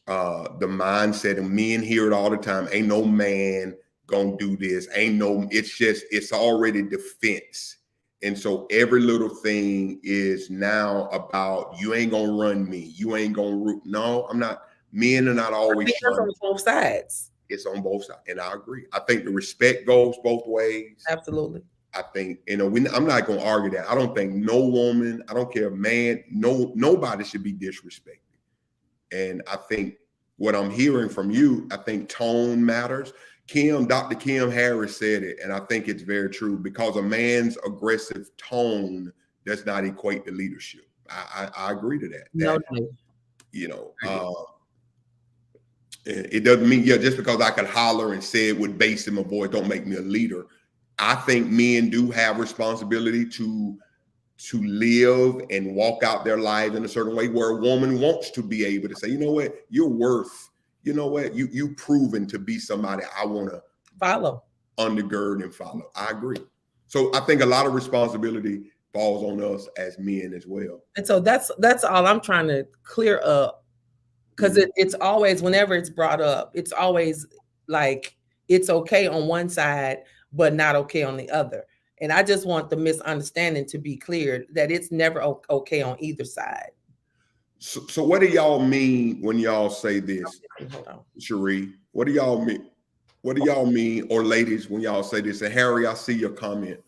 the mindset, and men hear it all the time, ain't no man gonna do this. It's already defense. And so every little thing is now about, you ain't gonna run me. You ain't gonna root. No, I'm not. Men are not always on both sides. It's on both sides. And I agree. I think the respect goes both ways. Absolutely. I think, I'm not going to argue that. I don't think no woman, I don't care, man, nobody should be disrespected. And I think what I'm hearing from you, I think tone matters. Dr. Kim Harris said it, and I think it's very true, because a man's aggressive tone does not equate to leadership. I agree to that. No. It doesn't mean, just because I could holler and say it with bass in my voice, don't make me a leader. I think men do have responsibility to live and walk out their lives in a certain way, where a woman wants to be able to say, you know what, you're worth, you know what, you've proven to be somebody I want to follow, undergird and follow. I agree. So I think a lot of responsibility falls on us as men as well. And so that's all I'm trying to clear up. Because it's always, whenever it's brought up, it's always like it's okay on one side, but not okay on the other. And I just want the misunderstanding to be cleared, that it's never okay on either side. So what do y'all mean when y'all say this? Hold on. Sheree, what do y'all mean? What do y'all mean, or ladies, when y'all say this? And Harry, I see your comment.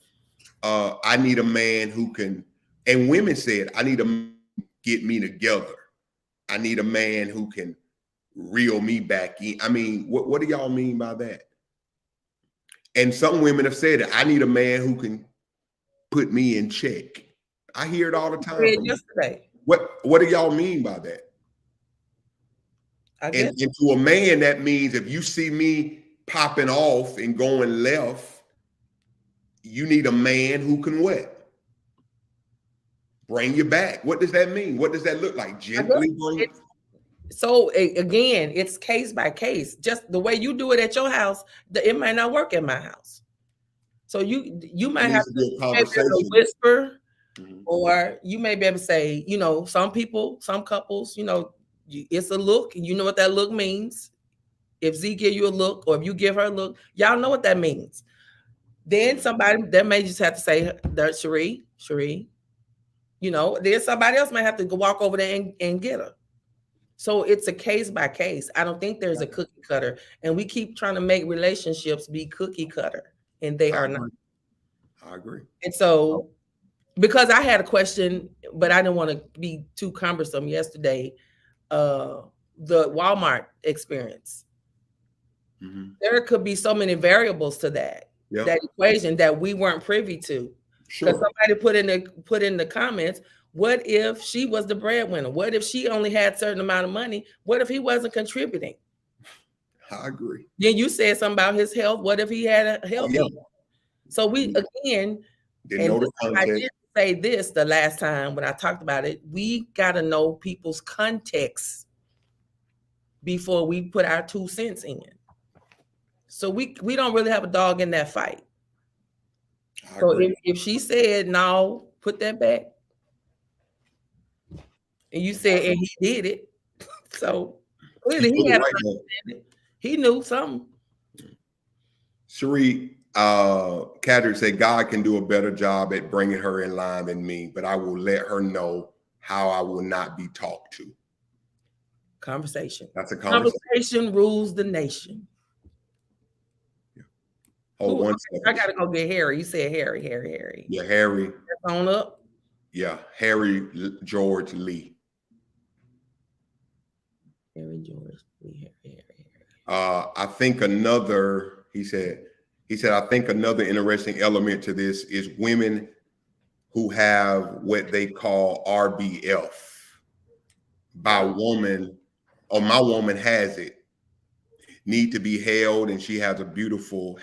I need a man who can, and women said, I need to get me together. I need a man who can reel me back in. I mean, what do y'all mean by that? And some women have said it. I need a man who can put me in check. I hear it all the time. Yesterday. What do y'all mean by that? And to a man, that means if you see me popping off and going left, you need a man who can what? Bring you back. What does that mean? What does that look like? Gently bring. So again, it's case by case. Just the way you do it at your house, it might not work at my house. So you might have to whisper, or you may be able to say, some people, some couples, it's a look, and you know what that look means. If Z give you a look, or if you give her a look, y'all know what that means. Then somebody that may just have to say, Sheree. Then somebody else might have to go walk over there and get her. So it's a case by case. I don't think there's a cookie cutter. And we keep trying to make relationships be cookie cutter, and they are not. I agree. And so, because I had a question, but I didn't want to be too cumbersome yesterday. The Walmart experience. Mhm. There could be so many variables to that Yeah, that equation that we weren't privy to. Because sure. somebody put in the comments, what if she was the breadwinner? What if she only had a certain amount of money? What if he wasn't contributing? I agree. Then you said something about his health. What if he had a Oh, health yeah. issue? So we again, Didn't and know the I context. did say this the last time when I talked about it. We got to know people's context before we put our 2 cents in. So we don't really have a dog in that fight. I So agree. if she said no, put that back, and you said and he did it, so clearly You he put it had right an there. understanding. He knew something. Cherie, Cadrick said, God can do a better job at bringing her in line than me, but I will let her know how I will not be talked to. Conversation. That's a conversation. Conversation rules the nation. Oh, Who- one I second. gotta go get Harry. You said Harry. Yeah, Harry. That's on up. Yeah, George Lee. Harry George. Harry. I think another, he said, I think another interesting element to this is women who have what they call RBF by woman, or my woman has it, need to be held, and she has a beautiful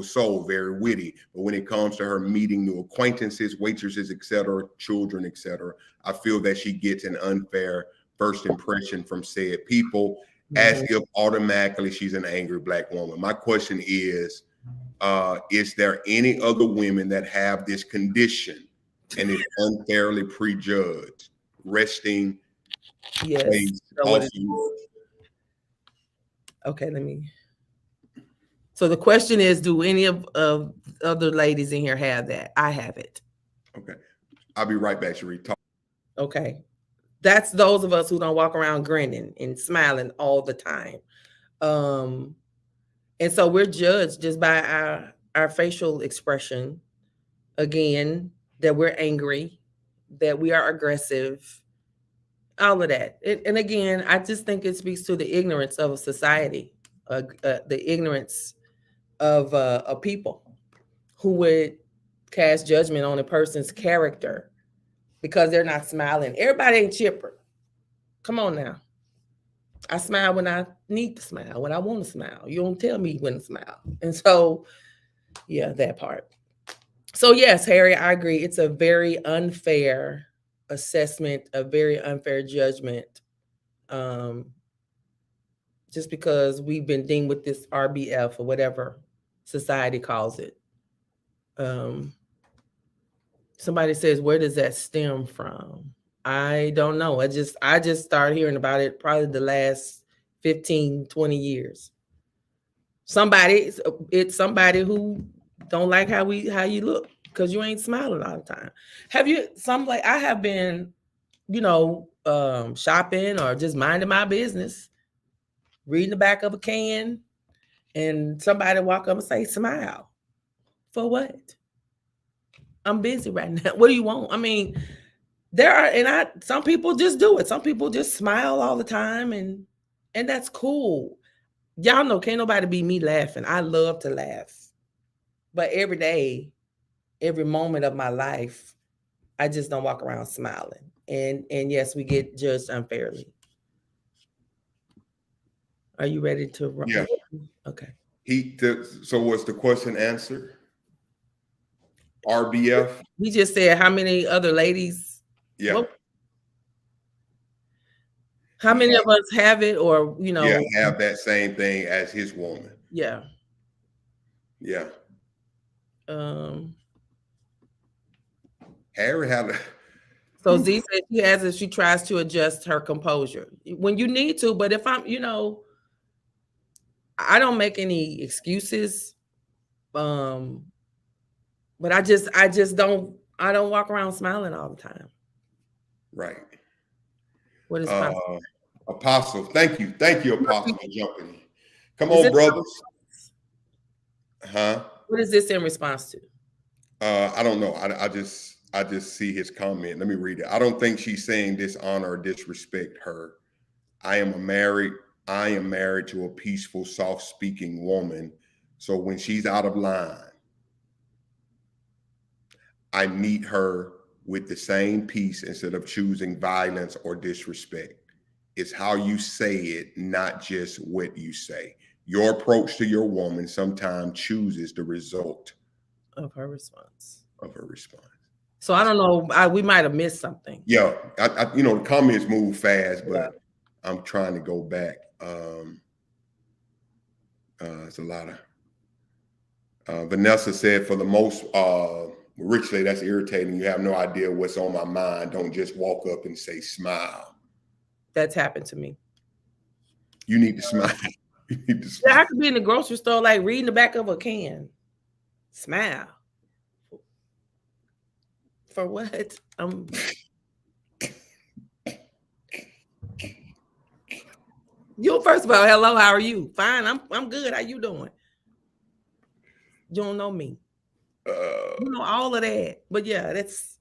soul, very witty. But when it comes to her meeting new acquaintances, waitresses, etc., children, etc., I feel that she gets an unfair first impression from said people, as if automatically she's an angry Black woman. My question is there any other women that have this condition and is unfairly prejudged, resting Yes. based So what off is- of Okay, let me. So the question is, do any of other ladies in here have that? I have it. Okay, I'll be right back, Cherie. Talk. Okay. That's those of us who don't walk around grinning and smiling all the time. And so we're judged just by our facial expression. Again, that we're angry, that we are aggressive, all of that. And again, I just think it speaks to the ignorance of a society, the ignorance of a people who would cast judgment on a person's character because they're not smiling. Everybody ain't chipper. Come on now. I smile when I need to smile, when I want to smile. You don't tell me when to smile. And so, yeah, that part. So yes, Harry, I agree. It's a very unfair assessment, a very unfair judgment. Just because we've been deemed with this RBF or whatever society calls it. Somebody says, where does that stem from? I don't know. I just started hearing about it probably the last 15, 20 years. It's somebody who don't like how you look because you ain't smiling all the time. I have been, shopping or just minding my business, reading the back of a can, and somebody walk up and say, smile. For what? I'm busy right now. What do you want? I mean, some people just do it. Some people just smile all the time, and that's cool. Y'all know, can't nobody be me laughing. I love to laugh. But every day, every moment of my life, I just don't walk around smiling. And yes, we get judged unfairly. Are you ready to run? Yeah. Okay. So was the question answered? RBF? He just said how many other ladies? Yeah. Well, how many of us have it, or have that same thing as his woman? Yeah. Yeah. Harry had a. So Z said she has it. She tries to adjust her composure when you need to, but if I'm, I don't make any excuses. But I just don't walk around smiling all the time. Right. What is Apostle? Thank you, Apostle, for jumping. Come on, brothers. Huh? What is this in response to? I don't know. I just see his comment. Let me read it. I don't think she's saying dishonor or disrespect her. I am married to a peaceful, soft-speaking woman. So when she's out of line, I meet her with the same peace instead of choosing violence or disrespect. It's how you say it, not just what you say. Your approach to your woman sometimes chooses the result Of her response. of her response. So I don't know. We might have missed something. Yeah, I the comments move fast, but I'm trying to go back. It's a lot of. Vanessa said, for the most, Rich say that's irritating. You have no idea what's on my mind. Don't just walk up and say smile. That's happened to me. You need to smile. You need to Yeah, I smile. could be in the grocery store, like reading the back of a can. Smile. For what? You first of all, hello, how are you? Fine, I'm good. How you doing? You don't know me. You know all of that. But yeah, that's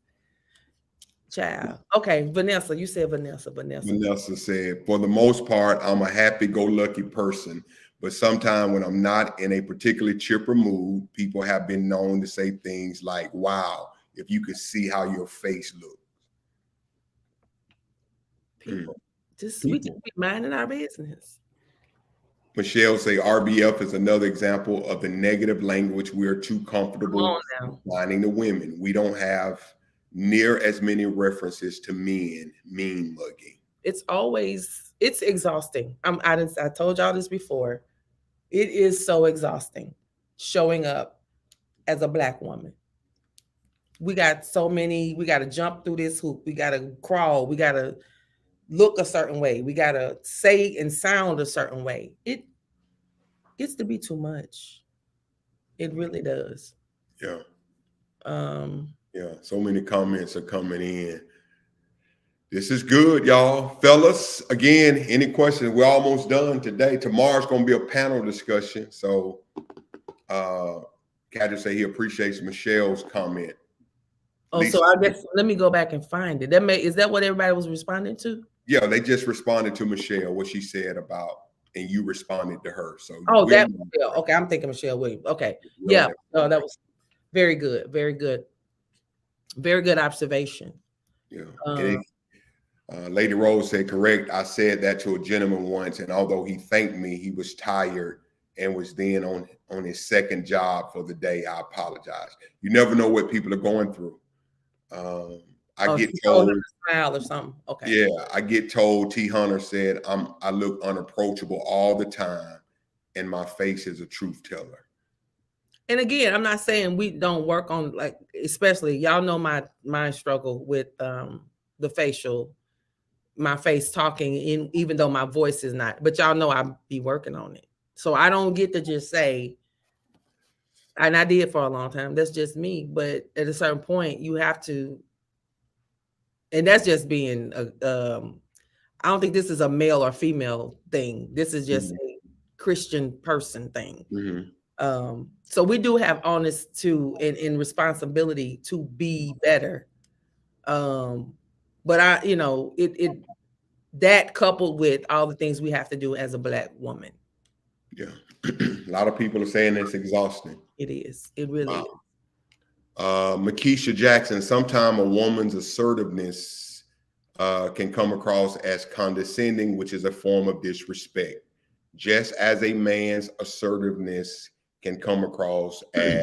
child. Okay, Vanessa. You said Vanessa. Vanessa said, for the most part, I'm a happy-go-lucky person, but sometimes when I'm not in a particularly chipper mood, people have been known to say things like, wow, if you could see how your face looks. People. We just be minding our business. Michelle say RBF is another example of the negative language we are too comfortable finding to women. We don't have near as many references to men mean mugging. It's exhausting. I told y'all this before. It is so exhausting showing up as a Black woman. We got to jump through this hoop. We got to crawl. We got to look a certain way. We got to say and sound a certain way. It gets to be too much. It really does. Yeah. Yeah. So many comments are coming in. This is good, y'all. Fellas, again, any questions? We're almost done today. Tomorrow's going to be a panel discussion. So Cadre say he appreciates Michelle's comment. Oh, Lisa, so I guess let me go back and find it. Is that what everybody was responding to? Yeah, they just responded to Michelle, what she said about, and you responded to her. So that Michelle. Okay, I'm thinking Michelle Williams. Okay. Yeah. Oh, that was very good. Very good. Very good observation. Yeah. Lady Rose said, correct. I said that to a gentleman once, and although he thanked me, he was tired and was then on his second job for the day. I apologize. You never know what people are going through. I get told smile or something. Okay. Yeah, I get told T. Hunter said I look unapproachable all the time, and my face is a truth teller. And again, I'm not saying we don't work on, like, especially y'all know my struggle with the facial, my face talking, even though my voice is not. But y'all know I be working on it, so I don't get to just say. And I did for a long time. That's just me. But at a certain point, you have to. And that's just being I don't think this is a male or female thing. This is just a Christian person thing. So we do have honest to and responsibility to be better. But it that coupled with all the things we have to do as a Black woman. Yeah. A lot of people are saying it's exhausting. It is. It really is. Makisha Jackson, sometimes a woman's assertiveness can come across as condescending, which is a form of disrespect, just as a man's assertiveness can come across as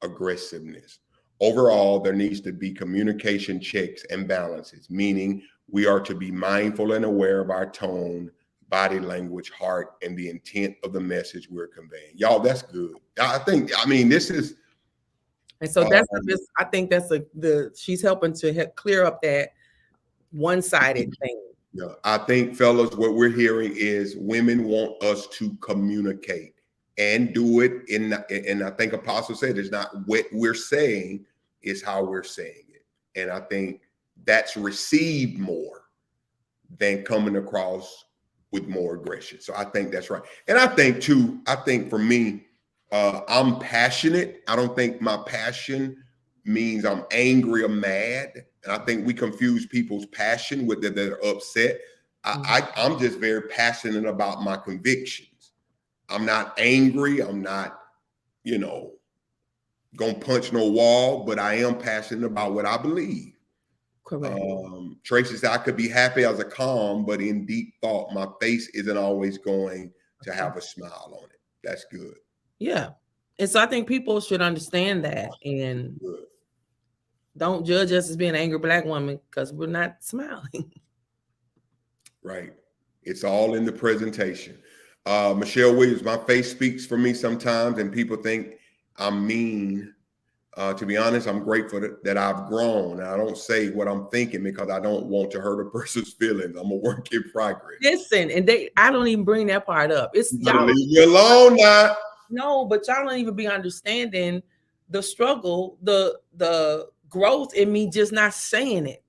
aggressiveness. Overall, there needs to be communication checks and balances, meaning we are to be mindful and aware of our tone, body language, heart, and the intent of the message we're conveying. Y'all, that's good. This is. And so I think that's she's helping to clear up that one-sided thing. Yeah, I think, fellas, what we're hearing is women want us to communicate and do it and I think Apostle said it's not what we're saying, it's how we're saying it. And I think that's received more than coming across with more aggression. So I think that's right. And I think too, for me, I'm passionate. I don't think my passion means I'm angry or mad. And I think we confuse people's passion with that they're upset. I'm just very passionate about my convictions. I'm not angry. I'm not, gonna punch no wall, but I am passionate about what I believe. Correct. Tracy said I could be happy as a calm, but in deep thought, my face isn't always going to have a smile on it. That's good. Yeah. And so I think people should understand that and Good. don't judge us as being an angry Black woman because we're not smiling. Right. It's all in the presentation. Michelle Williams, my face speaks for me sometimes, and people think I'm mean. To be honest, I'm grateful that I've grown. I don't say what I'm thinking because I don't want to hurt a person's feelings. I'm a work in progress. Listen, and I don't even bring that part up. It's y'all. Leave me alone now. No, but y'all don't even be understanding the struggle, the growth in me just not saying it.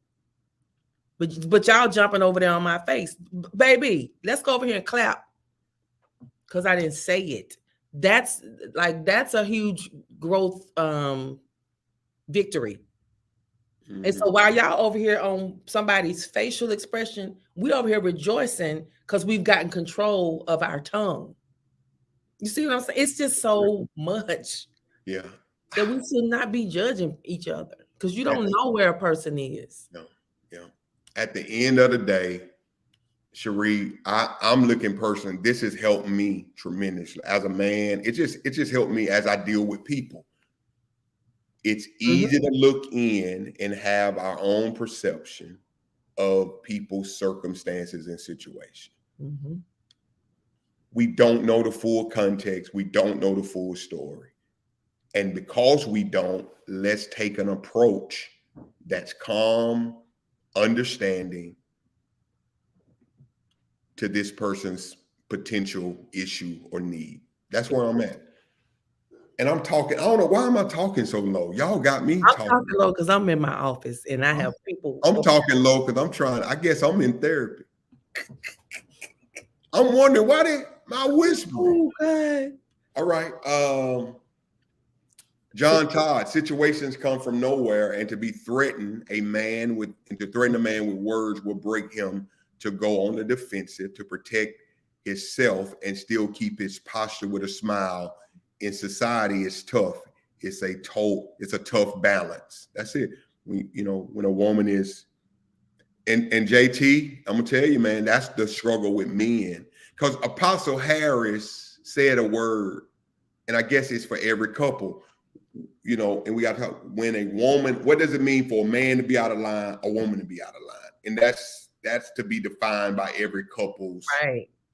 But y'all jumping over there on my face. Baby, let's go over here and clap. Because I didn't say it. That's a huge growth victory. Mm-hmm. And so while y'all over here on somebody's facial expression, we over here rejoicing because we've gotten control of our tongue. You see what I'm saying? It's just so much. Yeah. That we should not be judging each other because you don't know where a person is. No. Yeah. At the end of the day, Cherie, I'm looking personally. This has helped me tremendously as a man. It just helped me as I deal with people. It's easy to look in and have our own perception of people's circumstances and situations. Mm-hmm. We don't know the full context. We don't know the full story. And because we don't, let's take an approach that's calm, understanding to this person's potential issue or need. That's where I'm at. And I'm talking, I don't know, why am I talking so low? Y'all got me talking. I'm talking low because I'm in my office and I have people. I'm talking low because I guess I'm in therapy. I'm wondering why my whispering. Oh, all right. John Todd, situations come from nowhere, and to threaten a man with words will break him to go on the defensive to protect himself and still keep his posture with a smile. In society, it's tough. It's a tough balance. That's it. When a woman is, and JT, I'm gonna tell you, man, that's the struggle with men. Because Apostle Harris said a word, and I guess it's for every couple, and we got to talk when a woman, what does it mean for a man to be out of line, a woman to be out of line? And that's to be defined by every couple's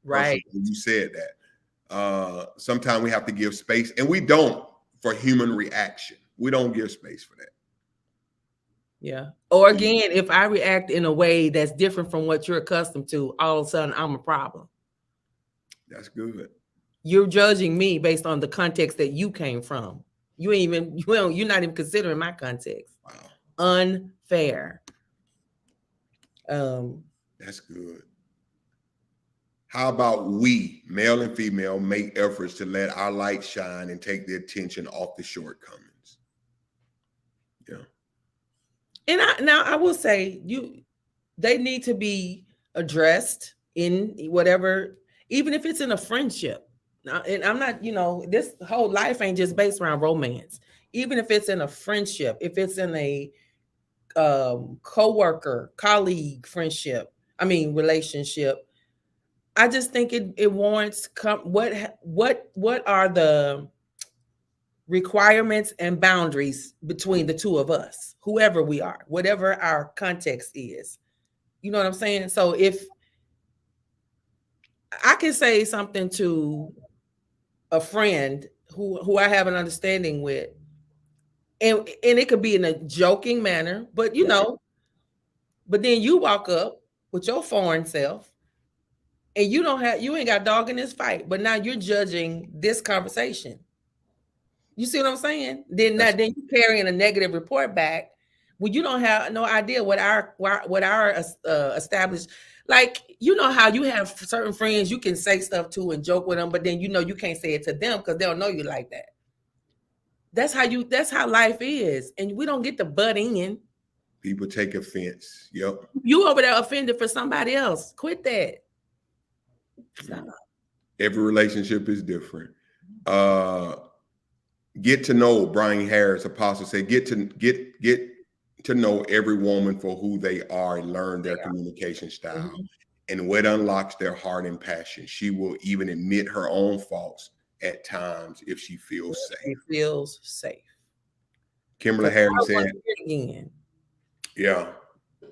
right. You said that. Sometimes we have to give space, and we don't for human reaction. We don't give space for that. Yeah. Or again, if I react in a way that's different from what you're accustomed to, all of a sudden I'm a problem. That's good. You're judging me based on the context that you came from. You're not even considering my context. Wow. Unfair. That's good. How about we, male and female, make efforts to let our light shine and take the attention off the shortcomings? Yeah. And I will say they need to be addressed in whatever, even if it's in a friendship. Now, and I'm not, this whole life ain't just based around romance. Even if it's in a friendship, if it's in a co-worker, colleague relationship, I just think it warrants what are the requirements and boundaries between the two of us, whoever we are, whatever our context is. You know what I'm saying? So if I can say something to a friend who I have an understanding with, and it could be in a joking manner, but but then you walk up with your foreign self and you ain't got dog in this fight, but now you're judging this conversation. You see what I'm saying? Then you carrying a negative report back when you don't have no idea what our established, like, how you have certain friends you can say stuff to and joke with them, but then you can't say it to them because they don't know you like that. That's how life is. And we don't get to butt in. People take offense. Yep. You over there offended for somebody else. Quit that. Stop. Every relationship is different. Get to know, Brian Harris, Apostle said, get to know every woman for who they are and learn their communication style. Mm-hmm. And what unlocks their heart and passion. She will even admit her own faults at times if she feels safe. She feels safe. Kimberly Harris said, again. Yeah.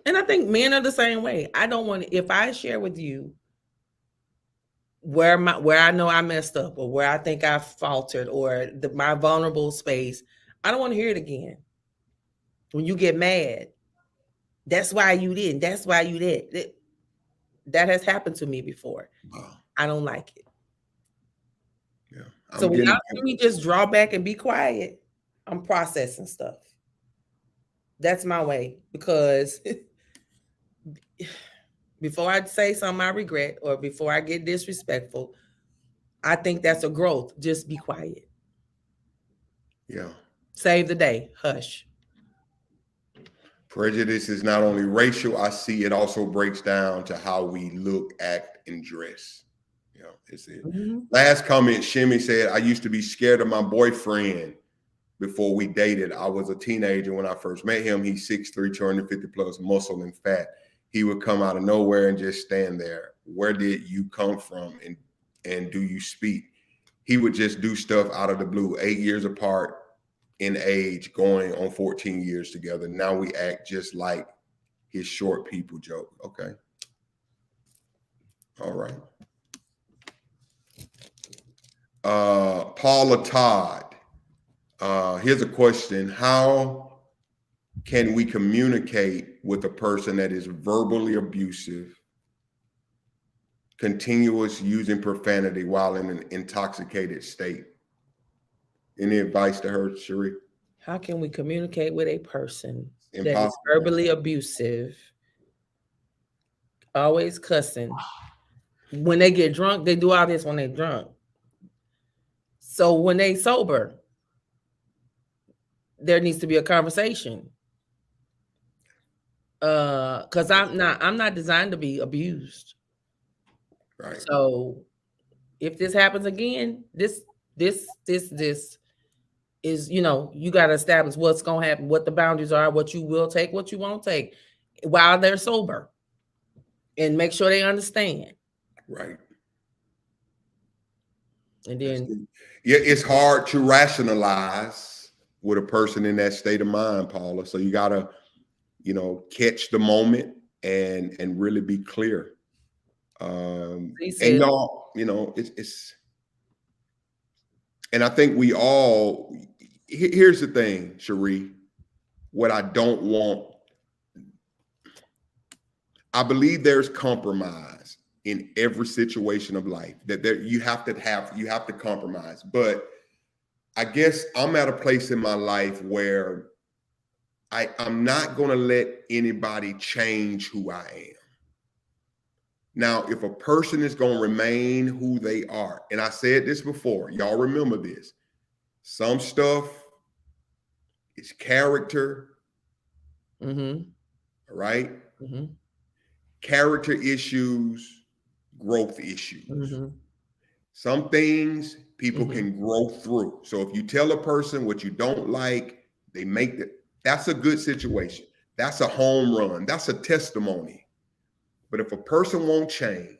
And I think men are the same way. I don't want to, if I share with you where I know I messed up or where I think I faltered or my vulnerable space, I don't want to hear it again. When you get mad, that's why you didn't. That's why you did. That has happened to me before. Wow. I don't like it. Yeah. So when y'all see me just draw back and be quiet, I'm processing stuff. That's my way, because before I say something I regret or before I get disrespectful, I think that's a growth. Just be quiet. Yeah. Save the day. Hush. Prejudice is not only racial. I see it also breaks down to how we look, act, and dress. You know, it's it. Mm-hmm. Last comment, Shimmy said, I used to be scared of my boyfriend before we dated. I was a teenager when I first met him. He's 6'3", 250 plus, muscle and fat. He would come out of nowhere and just stand there. Where did you come from? And do you speak? He would just do stuff out of the blue. 8 years apart in age, going on 14 years together. Now we act just like his short people joke. Okay. All right. Paula Todd. Here's a question. How can we communicate with a person that is verbally abusive, continuous using profanity while in an intoxicated state? Any advice to her, Cherie? How can we communicate with a person that is verbally abusive, always cussing? When they get drunk, they do all this when they're drunk. So when they sober, there needs to be a conversation. Because I'm not designed to be abused. Right. So if this happens again, this is, you know, you got to establish what's going to happen, what the boundaries are, what you will take, what you won't take while they're sober, and make sure they understand. Right. And then, yeah, it's hard to rationalize with a person in that state of mind, Paula. So you got to, you know, catch the moment and really be clear. And y'all, you know, it's, and I think we all, here's the thing, Cherie, what I don't want, I believe there's compromise in every situation of life, that you have to compromise. But I guess I'm at a place in my life where I'm not going to let anybody change who I am. Now, if a person is going to remain who they are, and I said this before, y'all remember this, some stuff is character, mm-hmm. right? Mm-hmm. Character issues, growth issues. Mm-hmm. Some things people can grow through. So if you tell a person what you don't like, they make that. That's a good situation. That's a home run. That's a testimony. But if a person won't change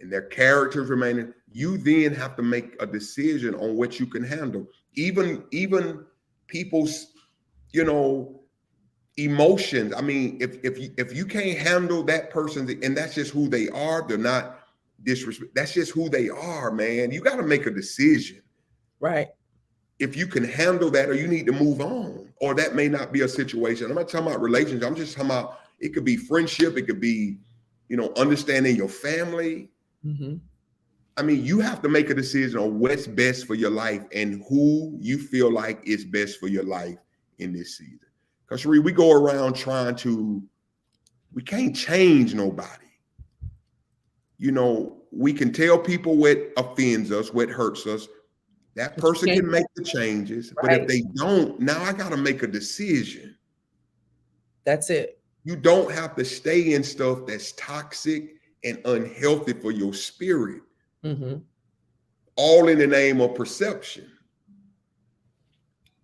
and their characters remaining, you then have to make a decision on what you can handle. Even people's, you know, emotions. I mean, if you can't handle that person, and that's just who they are, they're not disrespect. That's just who they are, man. You got to make a decision. Right. If you can handle that, or you need to move on, or that may not be a situation. I'm not talking about relationships. I'm just talking about, it could be friendship. It could be, you know, understanding your family. Mm-hmm. I mean, you have to make a decision on what's best for your life and who you feel like is best for your life in this season. Because we go around we can't change nobody. You know, we can tell people what offends us, what hurts us, That But you person can't- can make the changes, but Right. if they don't, now I got to make a decision. That's it. You don't have to stay in stuff that's toxic and unhealthy for your spirit, Hmm. all in the name of perception.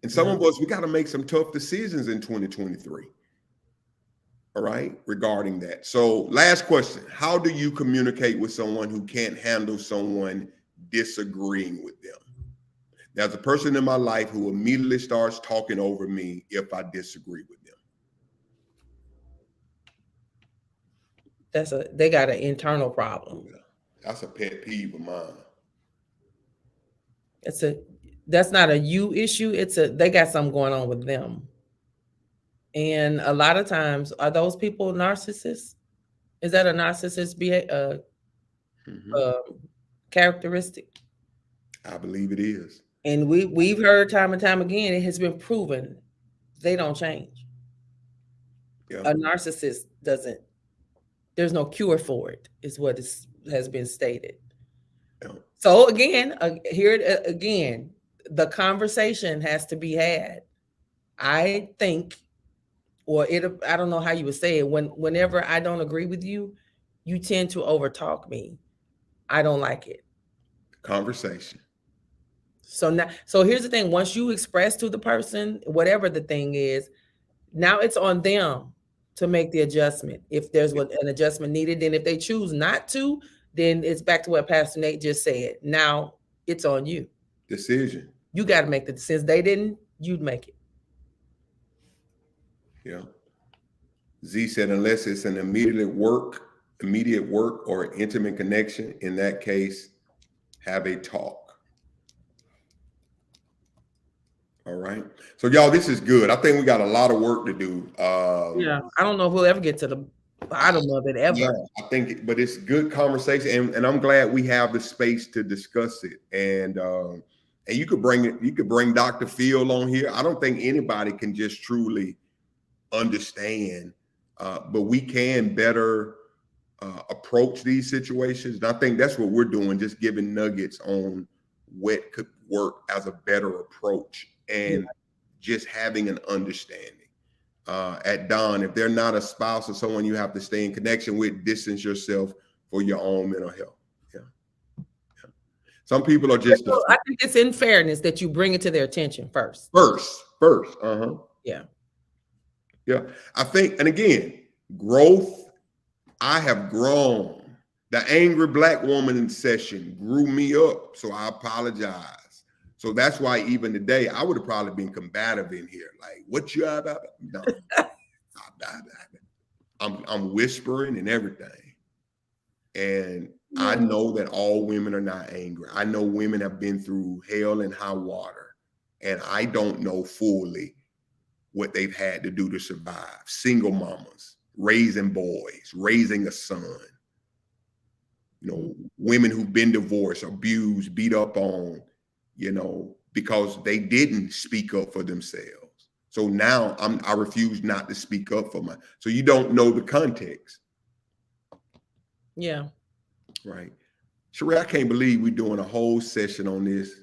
And some Yeah. of us, we got to make some tough decisions in 2023. All right, regarding that. So, last question: how do you communicate with someone who can't handle someone disagreeing with them? There's a person in my life who immediately starts talking over me if I disagree with them. They got an internal problem. That's a pet peeve of mine. That's not a you issue. They got something going on with them. And a lot of times, are those people narcissists? Is that a narcissist characteristic? I believe it is. And we've heard time and time again, it has been proven they don't change. Yeah. A narcissist doesn't. There's no cure for it, is what has been stated. Yeah. So again, again, the conversation has to be had. I think, I don't know how you would say it. Whenever I don't agree with you, you tend to overtalk me. I don't like it. Conversation. So here's the thing. Once you express to the person, whatever the thing is, now it's on them to make the adjustment. If there's an adjustment needed, then if they choose not to, then it's back to what Pastor Nate just said. Now it's on you. Decision. You got to make the decision. They didn't, you'd make it. Yeah. Z said, unless it's an immediate work or an intimate connection, in that case, have a talk. All right. So y'all, this is good. I think we got a lot of work to do. Yeah. I don't know if we'll ever get to the bottom of it ever. Yeah, I think, but it's good conversation, and I'm glad we have the space to discuss it. And you could bring Dr. Phil on here. I don't think anybody can just truly understand, but we can better approach these situations. And I think that's what we're doing, just giving nuggets on what could work as a better approach, and just having an understanding. At Dawn, if they're not a spouse or someone you have to stay in connection with, distance yourself for your own mental health. Yeah. Some people are just. I think it's in fairness that you bring it to their attention first. First. Yeah. Yeah. I think, and again, growth. I have grown. The angry black woman in session grew me up, so I apologize. So that's why even today I would have probably been combative in here. Like, what you about? No. I'm whispering and everything. And I know that all women are not angry. I know women have been through hell and high water. And I don't know fully what they've had to do to survive. Single mamas, raising boys, raising a son. You know, women who've been divorced, abused, beat up on, you know, because they didn't speak up for themselves. So now I refuse not to speak up for so you don't know the context. Yeah. Right. Sheree, I can't believe we're doing a whole session on this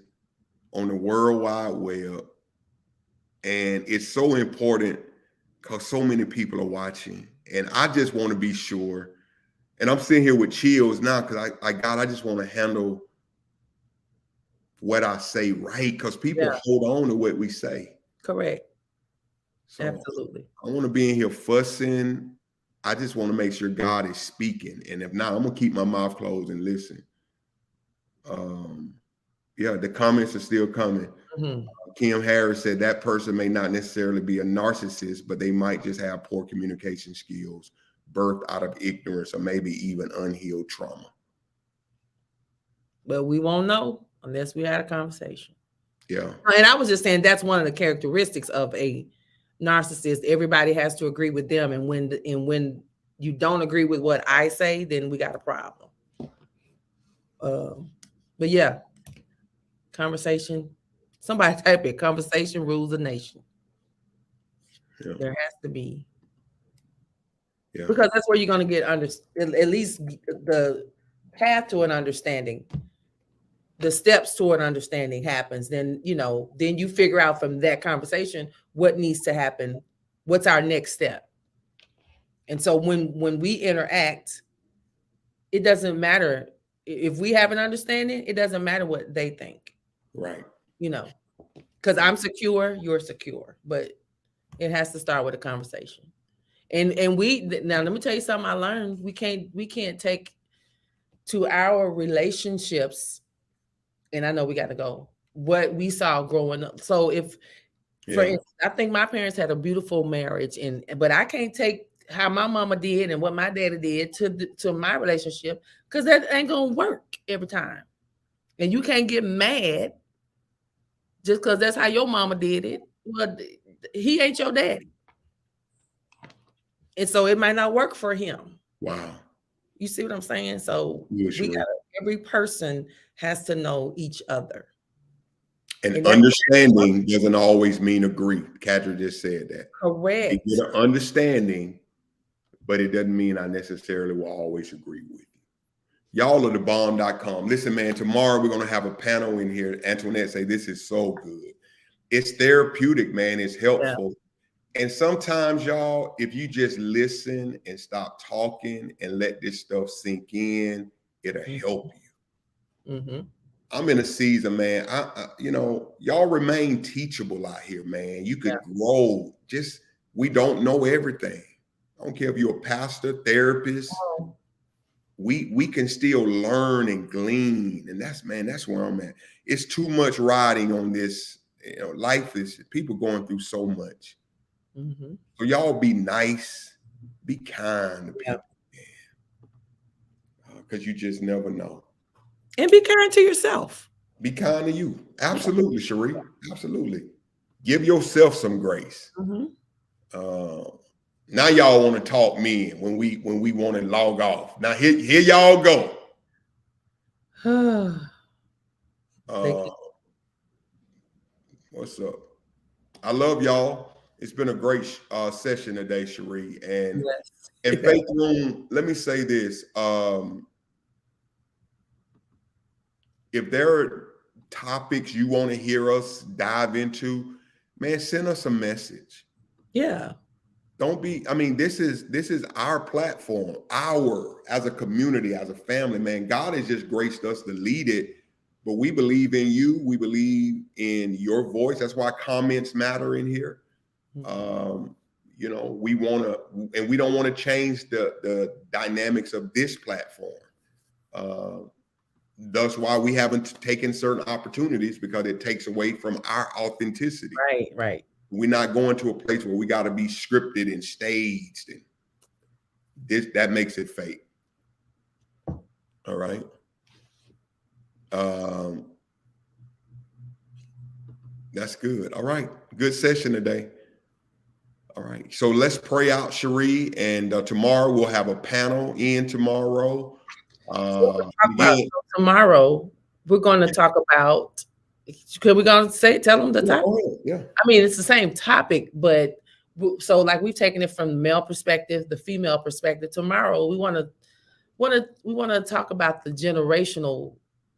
on the World Wide Web. And it's so important because so many people are watching. And I just want to be sure. And I'm sitting here with chills now because I just want to handle what I say right, because people hold on to what we say. Correct. So absolutely. I want to be in here fussing. I just want to make sure God is speaking. And if not, I'm going to keep my mouth closed and listen. The comments are still coming. Mm-hmm. Kim Harris said that person may not necessarily be a narcissist, but they might just have poor communication skills, birthed out of ignorance, or maybe even unhealed trauma. But we won't know unless we had a conversation. Yeah. And I was just saying that's one of the characteristics of a narcissist. Everybody has to agree with them. And when you don't agree with what I say, then we got a problem. But yeah, conversation. Somebody type it. Conversation rules a nation. Yeah. There has to be. Yeah. Because that's where you're going to get at least the path to an understanding the steps toward understanding happens, then then you figure out from that conversation what needs to happen, what's our next step. And so when we interact, it doesn't matter if we have an understanding. It doesn't matter what they think, Right. because I'm secure, you're secure, but it has to start with a conversation. And now let me tell you something I learned. We can't take to our relationships, and I know we got to go, what we saw growing up. So for instance, I think my parents had a beautiful marriage, but I can't take how my mama did and what my daddy did to my relationship, because that ain't gonna work every time. And you can't get mad just because that's how your mama did it. Well, he ain't your daddy, and so it might not work for him. Wow. You see what I'm saying? So Yeah, sure. every person has to know each other. And understanding doesn't always mean agree. Kadra just said that. Correct. You get an understanding, but it doesn't mean I necessarily will always agree with you. Y'all are thebomb.com. Listen, man, tomorrow we're going to have a panel in here. Antoinette say this is so good. It's therapeutic, man. It's helpful. Yeah. And sometimes, y'all, if you just listen and stop talking and let this stuff sink in, it'll help you. Mm-hmm. I'm in a season, man. Y'all remain teachable out here, man. You could grow. Just, we don't know everything. I don't care if you're a pastor, therapist. Oh. We can still learn and glean. And that's where I'm at. It's too much riding on this. Life is, people going through so much. Mm-hmm. So y'all be nice, be kind to people, because you just never know. And be kind to yourself. Be kind to you. Absolutely, Cherie. Absolutely. Give yourself some grace. Mm-hmm. Now y'all want to talk men when we want to log off. Now here y'all go. What's up? I love y'all. It's been a great session today, Cherie. And Faith Room, let me say this. If there are topics you want to hear us dive into, man, send us a message. Yeah. This is our platform, as a community, as a family, man. God has just graced us to lead it, but we believe in you. We believe in your voice. That's why comments matter in here. Mm-hmm. We don't want to change the dynamics of this platform. That's why we haven't taken certain opportunities, because it takes away from our authenticity. Right. We're not going to a place where we got to be scripted and staged, and that makes it fake. All right. That's good. All right. Good session today. All right. So let's pray out, Cherie, and tomorrow we'll have a panel tomorrow. Tomorrow we're going to talk about. Could we gonna tell them the topic? Yeah. I mean, it's the same topic, but so like we've taken it from the male perspective, the female perspective. Tomorrow we want to talk about the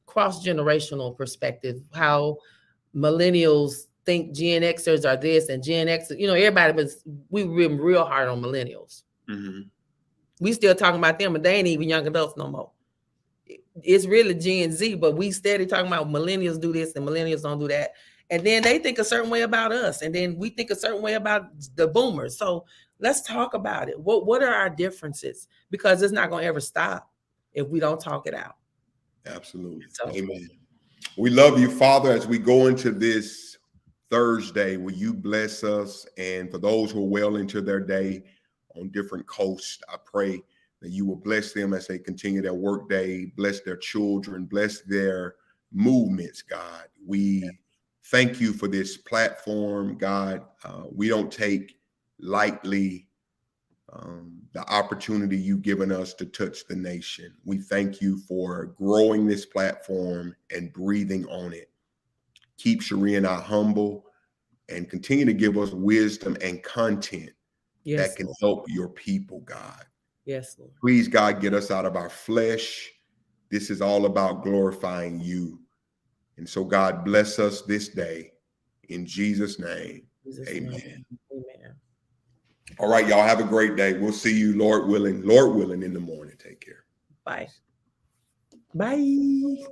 cross-generational perspective, how millennials think Gen Xers are this and Gen X. We've been real hard on millennials. Mm-hmm. We still talking about them, but they ain't even young adults no more. It's really Gen Z, but we steady talking about millennials do this and millennials don't do that. And then they think a certain way about us. And then we think a certain way about the boomers. So let's talk about it. What are our differences? Because it's not going to ever stop if we don't talk it out. Absolutely. So, amen. We love you, Father, as we go into this Thursday. Will you bless us? And for those who are well into their day on different coasts, I pray that you will bless them as they continue their work day, bless their children, bless their movements, God. We thank you for this platform, God. We don't take lightly the opportunity you've given us to touch the nation. We thank you for growing this platform and breathing on it. Keep Cherie and I humble and continue to give us wisdom and content that can help your people, God. Yes, Lord. Please, God, get us out of our flesh. This is all about glorifying you. And so God bless us this day in Jesus' name. Jesus' Amen. name. Amen. All right, y'all have a great day. We'll see you, Lord willing, in the morning. Take care. Bye. Bye.